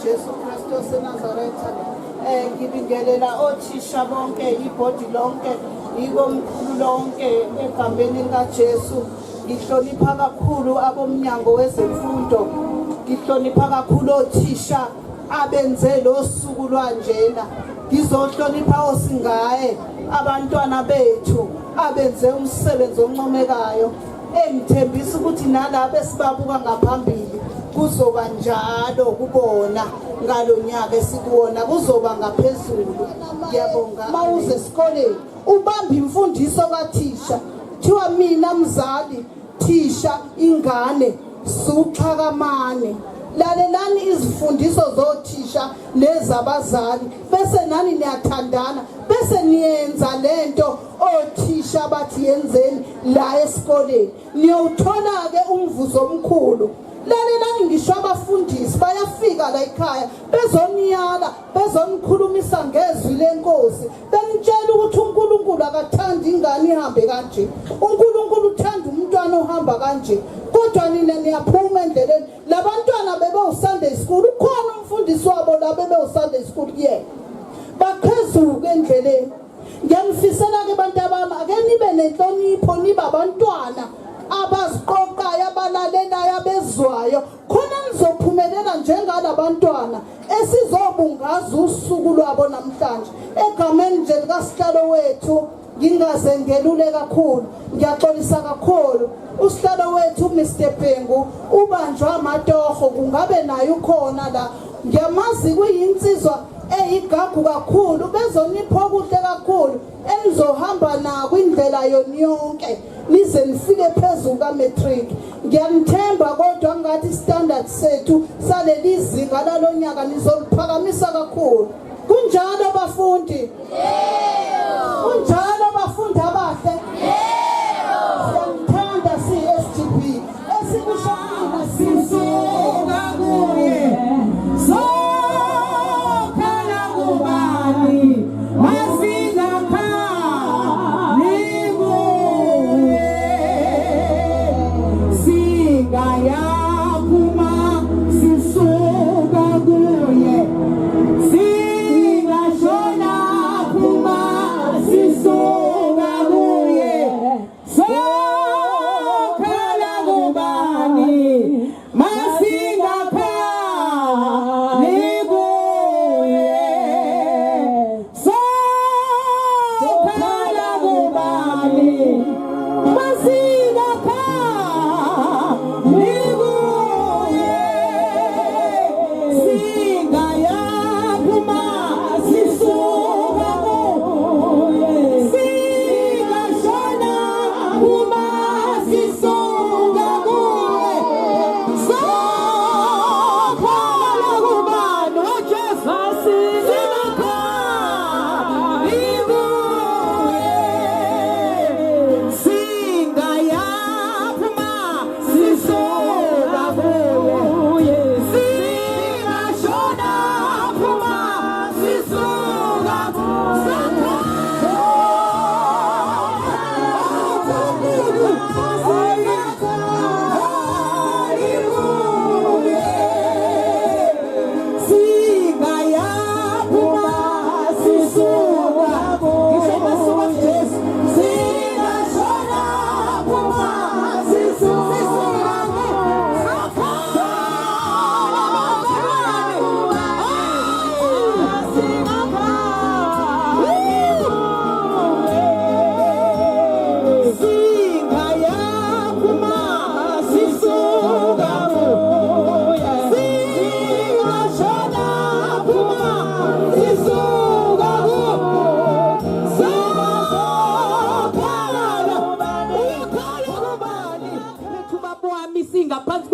Jesu Kristu seNazaretha ngibingelela othisha bonke ibhodi lonke ikomkhulu lonke egameni likaJesu. Ngihlonipha kakhulu abomnyango wezemfundo, ngihlonipha kakhulu othisha abenze lo suku lwanjena, ngizohlonipha osingaye abantwana bethu abenze umsebenzi oncomekayo. Engithembisa ukuthi nalabo esibabuka ngaphambili kuzoba njalo kubona ngalonyaka esikuwona kuzoba ngaphezulu. Ngiyabonga. Mawuze esikoleni ubamba imfundiso kathisha, thiwa mina mzali thisha ingane suxhakamane. Lalelani izifundiso zothisha nezabazali bese nani niyathandana bese niyenza lento othisha bathi yenzeni la esikoleni, niyothola ke umvuzo omkhulu. Lalelani ngisho abafundisi bayafika la ekhaya bezoniyala bezonikhulumisa ngezwi lenkosi, benitshela ukuthi uNkulunkulu akathandi ingane ihambe kanje, uNkulunkulu uthanda umntwana ohamba kanje. Kodwa nina niyaphuma endleleni. Labantwana bebe uSunday school, ukhona umfundisi wabo la bebe uSunday school kuyena, baqhezuka endleleni. Ngiyamfisela ke bantu abami ake nibe nenhlonipho, nibe abantwana abaziqoqayo abalalelayo abezwayo, khona nizophumelela njengalabantwana esizobungaza usuku lwabo namhlanje. Egameni nje likasihlalo wethu ngingaze ngelule kakhulu, ngiyaxolisa kakhulu usihlalo wethu Mr Bhengu ubanjwa amatoho, kungabe naye ukhona la. Ngiyamazi kuyinsizwa eyigagu kakhulu, bezonipha okuhle kakhulu enizohamba na kwindlela yonke nize nifike phezulu ka-matric. Ngiyamthemba kodwa ngathi standard sethu saleli zinga lalonyaka nizoliphakamisa kakhulu. Kunjalo bafundi? Kunjalo bafundi abahle? Siyamthanda si-SGB esikusho mina sisuka kuye sokhala kubani masika khani kuye singayaphuma sisuka kuye singashona phuma sisuka kuye sokhala kubani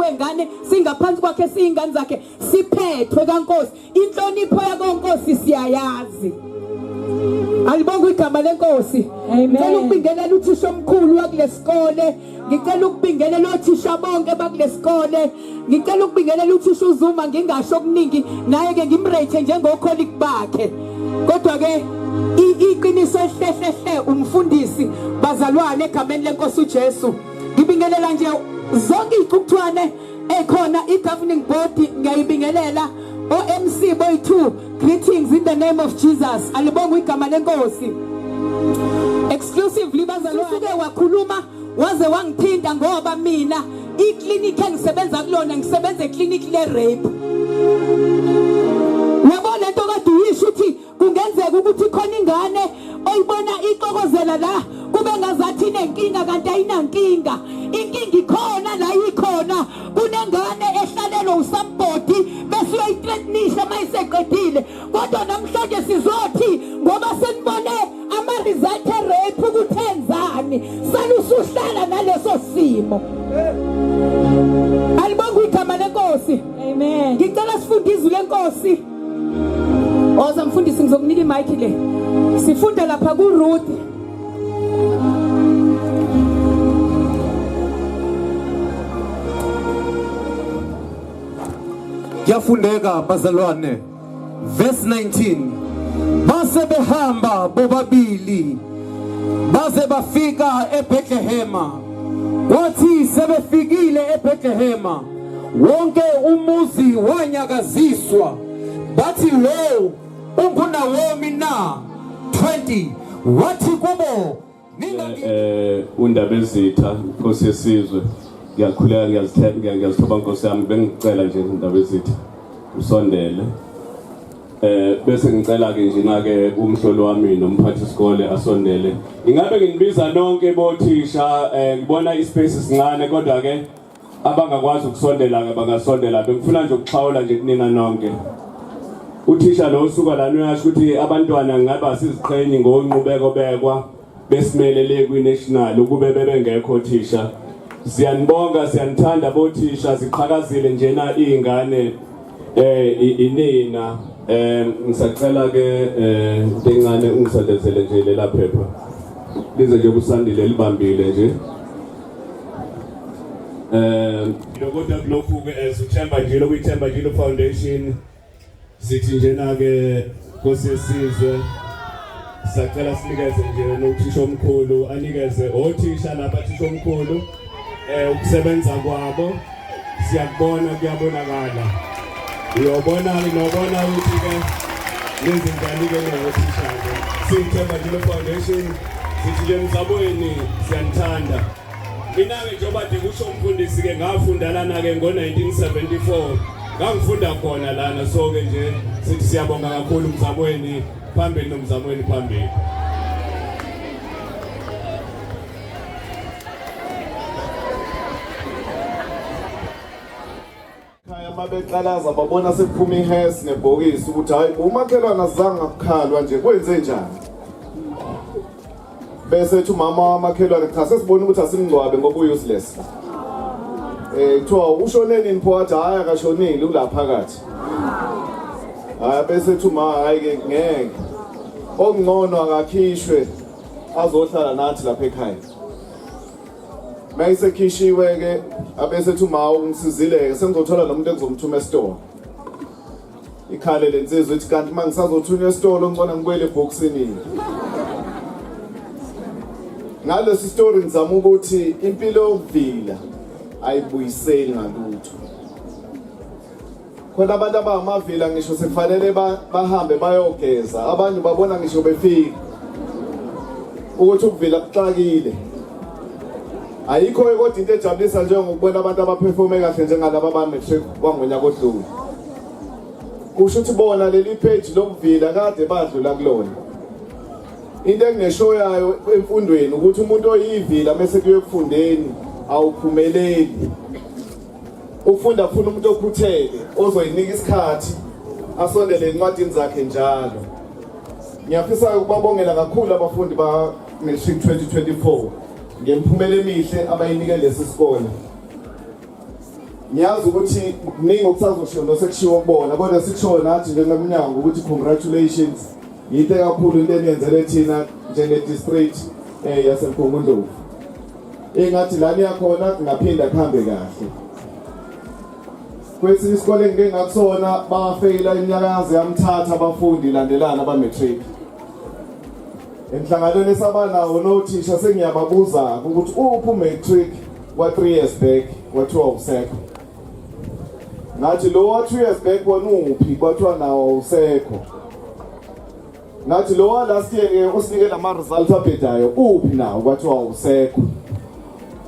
kwengane singaphansi kwakhe siyingane zakhe siphethwe kaNkosi inhlonipho yakoNkosi siyayazi alibonga igama lenkosi ngicela ukubingelela uthisha omkhulu wakulesikole ngicela ukubingelela othisha bonke bakulesikole ngicela ukubingelela uthisha uZuma ngingasho okuningi naye ke ngimrate njengokholiki bakhe kodwa ke iqiniso ehlehle umfundisi bazalwane egameni lenkosi uJesu ngibingelela nje zonke iqhuqthwane ekhona igoverning board ngiyayibingelela OMC boy 2 greetings in the name of Jesus alibonga igama lenkosi exclusively bazalwane uke wakhuluma waze wangithinta ngoba mina iclinic engisebenza kulona ngisebenza eclinic le rape yabona lento kade uyisho uthi kungenzeka ukuthi khona ingane oyibona ixokozela la kube ngazathi inenkinga kanti ayinankinga inkinga ikhona la ikhona kunengane ehlalelwe usambodi bese uyayithreatenisha mayiseqedile kodwa namhlanje sizothi ngoba senibone ama result rape ukuthenzani salusuhlala naleso simo alibonga igama lenkosi amen ngicela sifunde izwi lenkosi oza mfundisi ngizokunika imic le sifunda lapha kuRuth yafundeka bazalwane verse 19 base behamba bobabili baze bafika eBethlehema wathi sebefikile eBethlehema wonke umuzi wanyakaziswa bathi lo unguNaomi na 20 wathi kubo undaba ezitha Nkosi yesizwe ngiyakhuleka ngiyazithoba Nkosi yami bengicela nje indaba ezitha usondele bese ngicela ke njena ke umhlolo wami nomphathi isikole asondele ingabe nginibiza nonke bothisha ngibona ispace sincane kodwa ke abangakwazi ukusondela ke bangasondela bengifuna nje ukuxhawula nje kunina nonke uthisha lo usuka lana uyasho ukuthi abantwana ngaba siziqhenyi ngonqubeko bekwa besimelele kwi-national ukube bebengekho othisha siyanibonga siyanithanda bothisha siqhakazile njena izingane inina ngisacela ke intengane ungisondezele nje lela phepha lize nje kusandile libambile nje lokho kulokhu ke sithemba nje lokuyithemba nje foundation sithi njena ke Nkosi yesizwe sacela sinikeze nje nothisha omkhulu anikeze othisha lapha thisha omkhulu ukusebenza kwabo siyakubona kuyabonakala uyobona nobona ukuthi ke lezi ngane ke ngothisha ke sithemba nje foundation sithi nje mzabweni siyanithanda mina ke njengoba ndikusho umfundisi ke ngafunda lana ke ngo1974 ngangifunda khona lana so ke nje sithi siyabonga kakhulu mzabweni phambili nomzamweni phambili khaya mabeqalaza babona sekuphuma ihesi nebhokisi ukuthi hayi umakhelwana zange akukhalwa nje kwenze njani bese ethi umama wamakhelwane cha sesibona ukuthi asimngcwabe ngoba useless kuthiwa ushoneni nipho hayi akashonile ulapha phakathi bese ethi uma hayi ke ngeke okungcono akakhishwe azohlala nathi lapha ekhaya mayisekhishiwe ke abese ethi uma ungisizile sengizothola nomuntu engizomthuma esitolo ikhale lensizwe ethi kanti mangisazothunywa esitolo ngicona ngikwele eboxini ngalesi story ngizama ukuthi impilo yokuvila ayibuyiseli ngalutho khona abantu abamavila ngisho sekufanele bahambe bayogeza abantu babona ngisho befika ukuthi ukuvila kuxakile ayikho kodwa into ejabulisa njengokubona abantu abaperforme kahle njengalabo abametric kwangonyaka odlule kusho ukuthi bona leli page lokuvila kade badlula kulona into engineshow yayo emfundweni ukuthi umuntu oyivila bese kuye kufundeni awuphumeleli ukufunda kufuna umuntu okhuthele ozoyinika isikhathi asondele encwadini zakhe njalo ngiyafisa ukubabongela kakhulu abafundi ba Matric 2024 ngemphumela emihle abayinika lesi sikole ngiyazi ukuthi kuningi okusazosho sekushiwo kubona kodwa sikusho nathi njengemnyango ukuthi congratulations yinhle kakhulu into eniyenzele thina njenge-district yaseMgungundlovu. Engathi lani yakhona kungaphinda kuhambe kahle. Kwesinye isikole ngike ngakusona bafeyila iminyakazi yamthatha abafundi landelana aba-matric. Emhlanganweni esabanawo nothisha sengiyababuza ukuthi uphi u-matric wa-3 years back wathiwa usekho. Ngathi lo wa-2 years back wona uphi kwathiwa nawo usekho. Ngathi lo wa last year usinike nama-result abhedayo uphi nawo kwathiwa usekho.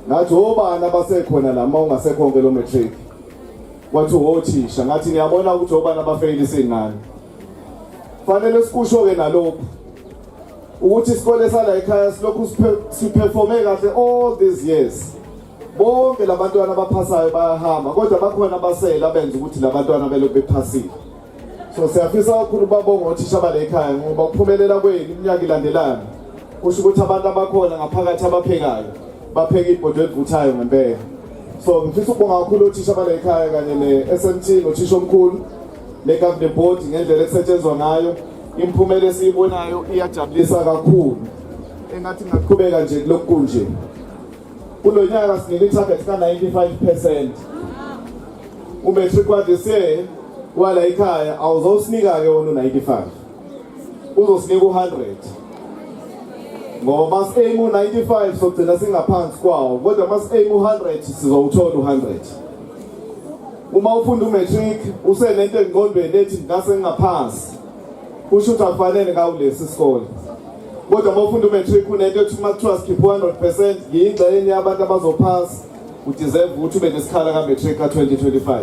Ngathi obani abasekhona lama ungasekho ke lo matric. Wathi othisha ngathi niyabona ukuthi obani abafeyili singani. Fanele sikusho ke nalokho ukuthi isikole sala ekhaya silokhu siperforme kahle all these years. Bonke labantwana abaphasayo bayahamba kodwa bakhona abasela benza ukuthi labantwana belokhu bephasile. So siyafisa kakhulu babonga othisha bale ekhaya ngoba ukuphumelela kwenu iminyaka ilandelana. Kusho ukuthi abantu abakhona ngaphakathi abaphekayo bapheka ibhodo elivuthayo ngempela. So ngifisa ukubonga kakhulu othisha bale ekhaya kanye ne-SMT nothisha omkhulu ne-governing board ngendlela esetshenzwa ngayo. Imphumela esiyibonayo iyajabulisa kakhulu. Engathi ngaqhubeka nje lokhu kunje. Kulo nyaka sinike target ka 95%. Umatric wa this year wala ekhaya awuzosinika ke wona 95. Uzosinika u100. Ngoba mas aim u95 sogcina singaphansi kwawo kodwa mas aim u100 sizowuthola u100. Uma ufunda umatric usenento engqondweni ethi ngase ngaphansi kusho ukuthi afanele ngawulesi isikole. Kodwa uma ufunda umatric unento ethi uma kuthiwa sikhipha 100% yingxenye yabantu abazophasa udeserve ukuthi ube nesikhala ka-matric ka-2025.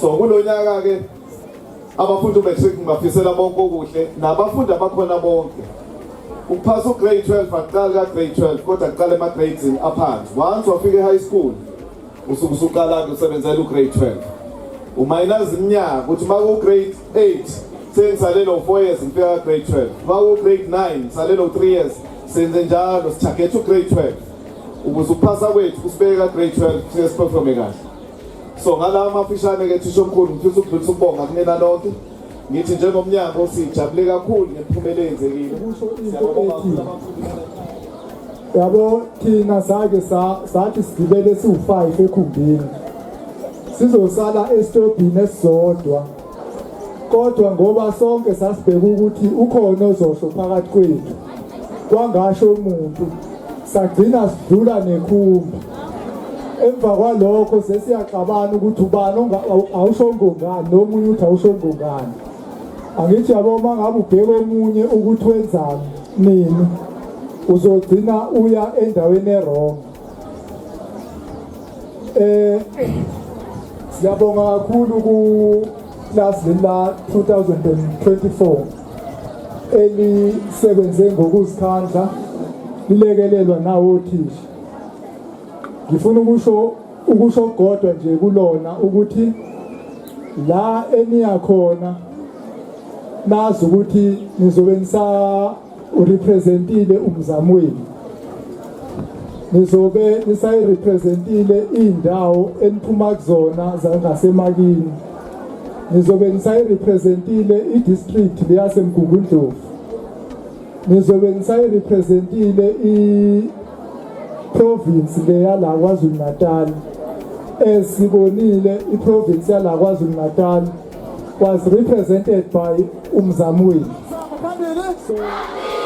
So kulonyaka ke abafundi umatric ngibafisela bonke okuhle nabafundi abakhona bonke. Ukuphasa ugrade 12 aqala ka-grade 12 kodwa aqala ema-grades aphansi. Once wafika e-high school usuqala usebenzela ugrade 12. Umayinazi iminyaka ukuthi uma ku-grade 8 sengisalelo 4 years ngifika grade 12. Uma grade 9 salelo 3 years senze njalo sitarget grade 12. Ukuze ukuphasa kwethu kusibeke ka grade 12 sesiperforme kahle. So ngala amafishane ke thisha omkhulu ngifisa ukudlulisa ukubonga kunina lonke. Ngithi njengomnyango sijabule kakhulu ngemphumela eyenzekile. Yabo thina sake sathi sigibele siwu5 ekhumbini. Sizosala estobhini esizodwa. Kodwa ngoba sonke sasibheka ukuthi ukhona ozosho phakathi kwethu kwangasho umuntu sagcina sidlula nekhumbi. Emva kwalokho sesiyaxabana ukuthi ubani awushongo ngani nomunye uthi awushongo ngani. Angithi yabo mangabe ubheka omunye ukuthi wenzani nini uzogcina uya endaweni errong. Siyabonga kakhulu ku class la 2024 elisebenze ngokuzikhandla lilekelelwa nawo othisha. Ngifuna ukusho kodwa nje kulona ukuthi la eniya khona nazi ukuthi nizobe representile umzamo wenu. Nizobe representile indawo eniphuma kuzona zangasemakini. Nizobe representile i-district leyaseMgungundlovu. Nizobe representile i-province leya la KwaZulu Natal. Esibonile i-province ya la KwaZulu Natal was represented by umzamweni.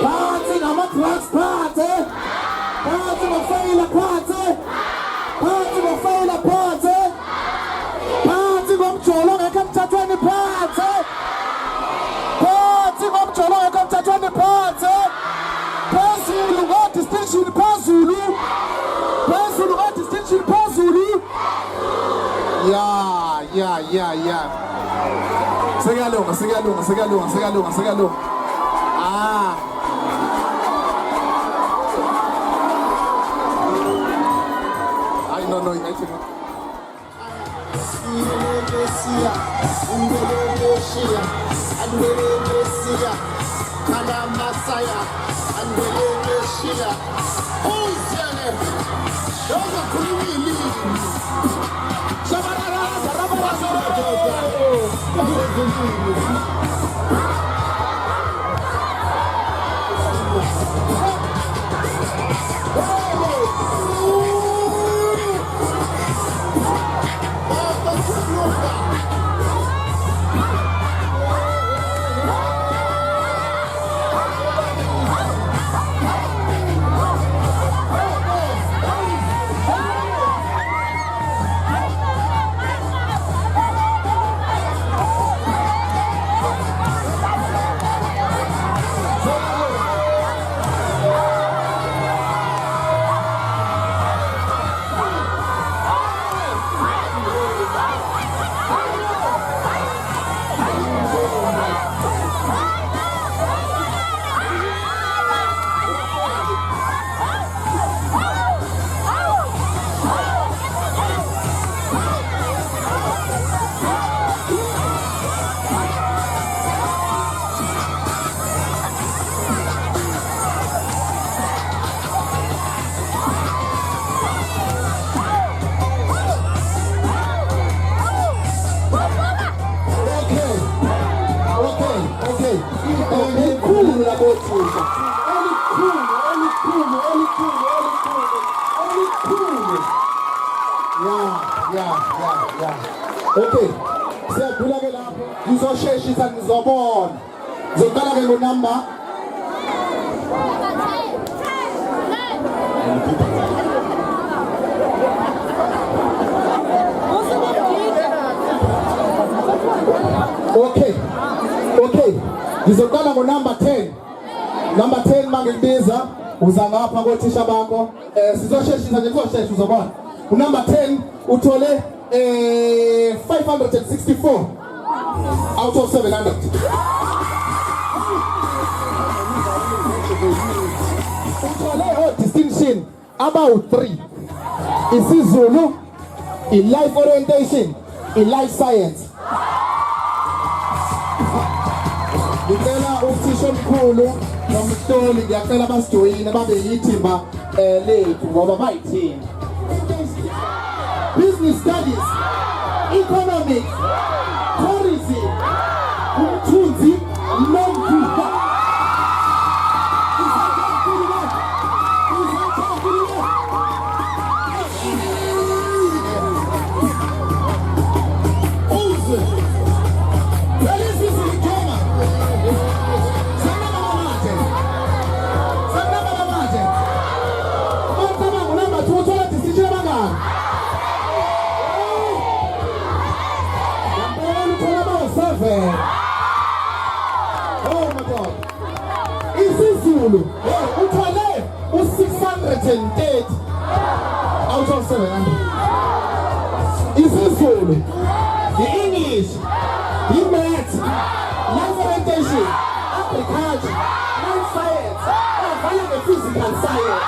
Party nama-drugs party. Party mafayela party. Party mafayela party. Party ngomjolo ngekho emthathweni party. Party ngomjolo ngekho emthathweni party. Phezulu ngo-distinction phezulu. Phezulu ngo-distinction phezulu. Yeah. Sekuyalunga. No, I think Masaya, Okay, siyadlula ke lapho ngizosheshisa ngizobona ngizoqala ke ngonumber Okay ngizoqala ngonumber 10 number 10 mangilibiza uza ngapha kothisha bakho sizosheshisa nje kuzoshesha uzobona unumber 10 uthole 564 out of 700. Uthole distinction about 3. isiZulu, i-life orientation, i-life science. Ngicela uthisha omkhulu nomhloli ngiyacela basijoyine babe yithimba lethu ngoba bayithini. Business studies, economics, tourism, umthunzi, nomvuka. Oh my God. isiZulu uthole u630 out of 700. isiZulu, i-English, i-Maths, life orientation, agriculture, life science, via the physical science.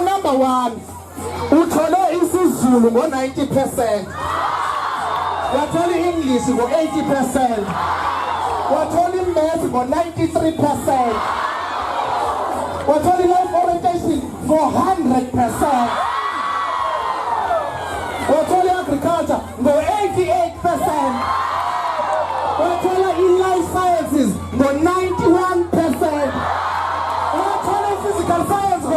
Number 1 uthole isiZulu ngo-90%, wathole English ngo-80%, wathole Maths ngo-93%, wathole life orientation ngo-100%, wathole agriculture ngo-88%, wathole i-life sciences ngo-91%, wathole physical science ngo-100%.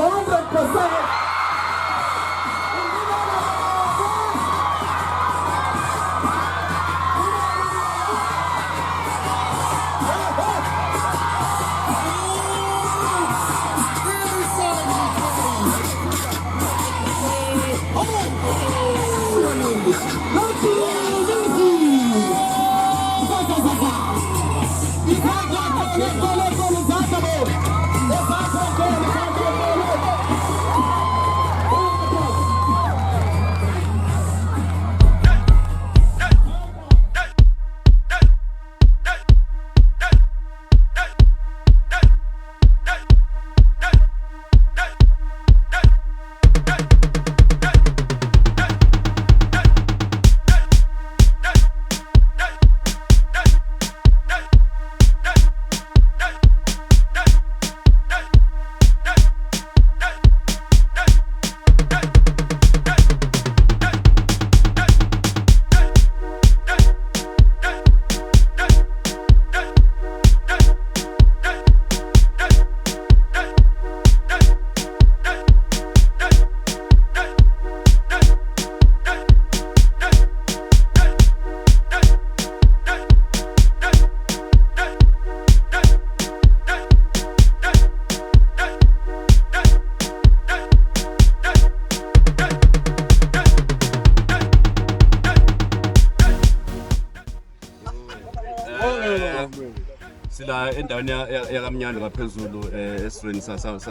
Sila endaweni yakamnyando ngaphezulu esizweni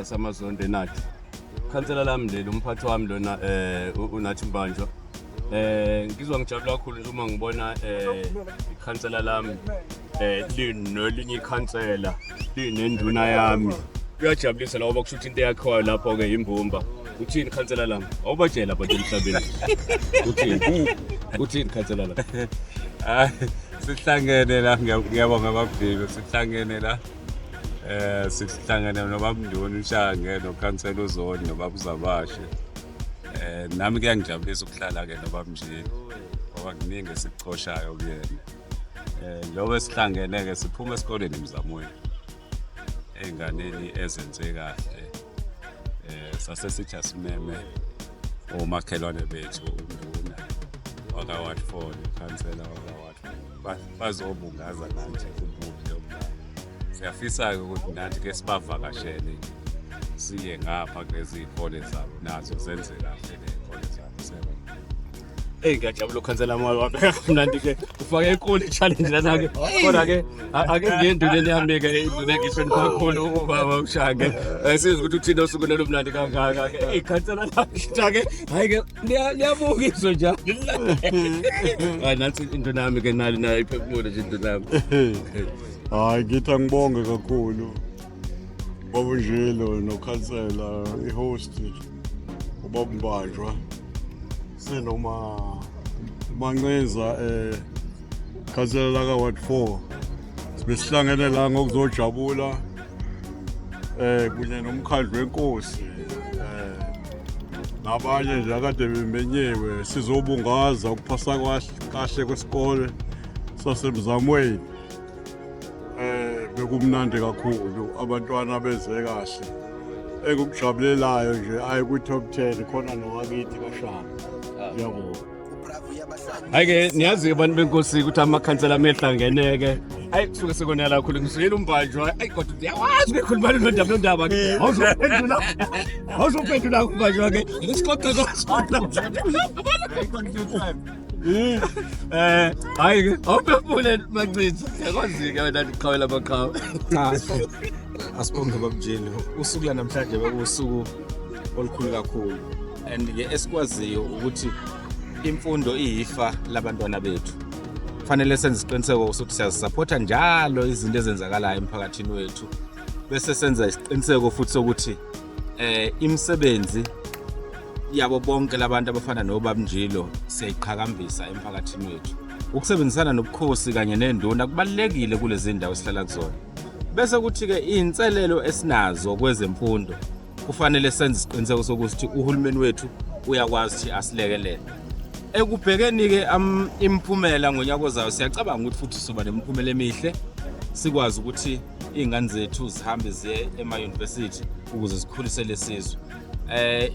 samazondo eNathi. Khansela lami leli umphathi wami lona uNathi Mbanjwa. Ngizwa ngijabula kakhulu nje uma ngibona ikhansela lami linelinye ikhansela linenduna yami. Kuyajabulisa la ngoba kusho ukuthi into yakho lapho ke imbumba. Uthini khansela lami? Awubatshela abantu emhlabeni. Uthini khansela lami? Sihlangene la ngiyabonga babheki sihlangene la sihlangene nobabunduni ushange nokhansela uZoni nobabuzabashe nami kuyangijabulisa ukuhlala ke nobamjini ngoba kuningi esicoshayo kuyena lobe sihlangene ke siphuma esikoleni emzamweni einganeni ezenze kahle sase sithi asimeme omakhelwane bethu unduna wakaWatford ikhansela bazobungaza nanje kubuhle omnandi. Siyafisa ukuthi nathi ke sibavakashele siye ngapha kulezi izikole zabo nazo zenze kahle nezikole zabo. Ngiyajabula ukhansela wami mnandi ke ufake enkulu challenge lana ke kodwa ke ake ngenduleni yami ke indune ngisho kakhulu ubaba ushange siza ukuthi uthina usuku lelo mnandi kangaka ke khansela la ke hayi ke niyabukiswa njalo hayi nathi induna yami ke nali nayo iphefumulo nje induna yami hayi ngithi ngibonge kakhulu babunjilo nokhansela ihost ubaba Mbanjwa senoma manqeza khansela la kaWard 4 sibesihlangene la ngokuzojabula kunye nomkhandlu wenkosi nabanye nje akade bemenyewe sizobungaza ukuphasa kahle kwesikole sasemzamweni bekumnandi kakhulu abantwana beze kahle engukujabulelayo nje ayi ku top 10 khona nowakithi kaShaka yabo hayi ke niyazi abantu benkosi ukuthi amakhansela amehlangeneke hayi kusuke sekonela kakhulu ngisuyela uMbanjwa hayi kodwa uyawazi bekhuluma lo ndaba ke awuzophendula uMbanjwa ke isixoxo hayi ke awuphefule mancithi yakwazi ke wena ndiqhawela bakhawa asibonge babujeni usuku la namhlanje bekusuku olukhulu kakhulu and ke esikwaziyo ukuthi imfundo iyifa labantwana bethu kufanele senze isiqiniseko ukuthi siyazisupporta njalo izinto ezenzakalayo emphakathini wethu bese senza isiqiniseko futhi sokuthi imisebenzi yabo bonke labantu abafana noBabunjilo siyayiqhakambisa emphakathini wethu ukusebenzisana nobukhosi kanye nenduna kubalekile kulezi ndawo esihlala kuzona bese kuthi ke inselelo esinazo kwezemfundo kufanele senze isiqiniseko sokuthi uhulumeni wethu uyakwazi ukuthi asilekelele ekubhekeni ke imphumela ngonyaka ozayo siyacabanga ukuthi futhi soba nemiphumela emihle sikwazi ukuthi izingane zethu zihambe ziye ema-university ukuze sikhulise lesizwe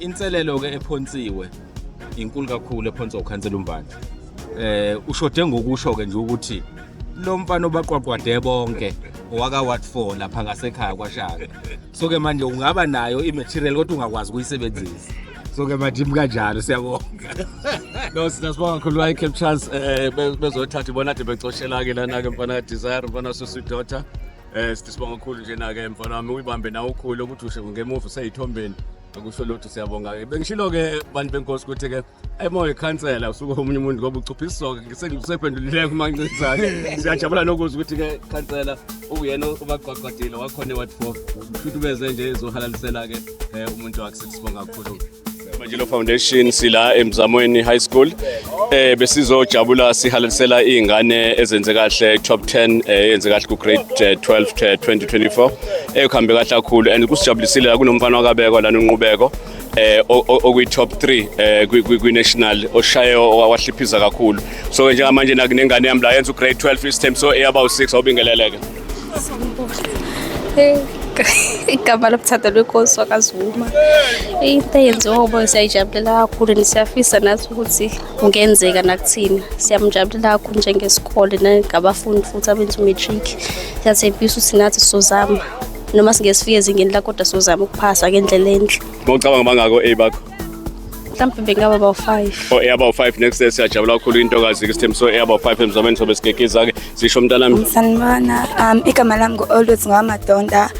inselelo ke ephonsiwe inkulu kakhulu ephonswa ukhansela uMbanjwa ushode ngokusho ke nje ukuthi lo mfana obaqwaqwade bonke owakaWard 4 lapha ngasekhaya kwaShaka so ke manje ungaba nayo imaterial kodwa ungakwazi ukuyisebenzisa so ke manje kanjalo siyabonga no sinasibonga kakhulu I Cape Chance bezothatha ibona ade becoshela ke lana ke mfana Desire mfana Sweet Daughter Sithi sibonga kakhulu njena ke mfana wami uyibambe nawe ukhulu ukuthi usho ngemuva useyithombeni akusho lutho siyabonga ke bengishilo ke bantu benkosi ukuthi ke ayimoya ikhansela usuke omunye umuntu ngoba ucuphiswa ke sengisephendulile kumancinzane siyajabula nokuzwa ukuthi ke khansela uyena obaqaqadile wakhona eWard 4 futhi beze nje ezohalalisela ke umuntu wakhe sibonga kakhulu manje lo foundation sila eMzamweni High School besizojabula sihalalisela izingane ezenze kahle top 10 yenze kahle ku grade 12 2024 ekhambe kahle kakhulu and kusijabulisile kunomfana wakabekwa lana unqubeko okuyi top 3 kwi national oshaye wahliphiza kakhulu so njengamanje nakunengane yami la yenza u grade 12 system so about 6 awubingeleleke igama lokuthanda lwenkosi wakazuma into eyenziwa ngoba siyayijabulela kakhulu nisiyafisa nathi ukuthi kungenzeka nakuthina siyamjabulela kakhulu njengesikole nangabafundi futhi abenza umatric siyathembisa ukuthi nathi sizozama noma singesifike ezingeni la kodwa sizozama ukuphasa ngendlela enhle ngicabanga bangako A bakho mhlawumbe bengaba ba5 about 5 next year siyajabula kakhulu intokazi ke system so about 5 emzameni sobe sigekiza ke sisho mntanami sanibona igama lami always ngamadonda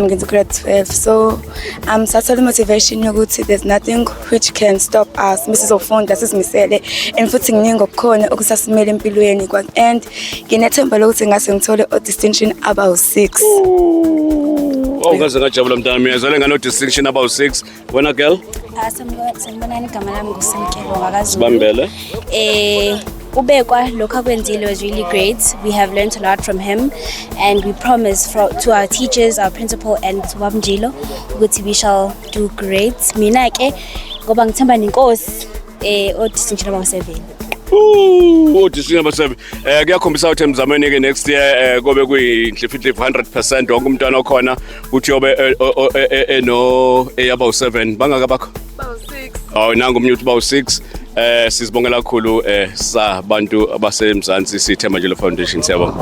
ngenza grade 12 so sathola motivation ukuthi there's nothing which can stop us misizofunda sizimisele and futhi nginingi okukhona okusasimele empilweni and nginethemba lokuthi ngase ngithole distinction about 6 ngaze ngajabula mntanami yazale ngano distinction about 6 wena girl sanibona igama lami nguSimkelo wakazulu bambele ubekwa lokho akwenzile was really great. We have learned a lot from him and we promise to our teachers, our principal and to Babmjilo ukuthi we shall do great. Mina ke ngoba ngithemba nenkosi distinction about 7. Distinction number 7 kuyakhombisa ukuthi emzamweni ke next year kobe kuyinhlifihlifi 100% wonke umntwana okhona uthi yobe eno about 7 bangaka bakho about 6 nangu umnyuthi about 6 sizibongela kakhulu sabantu abasemzansi sithemba nje lo foundation siyabonga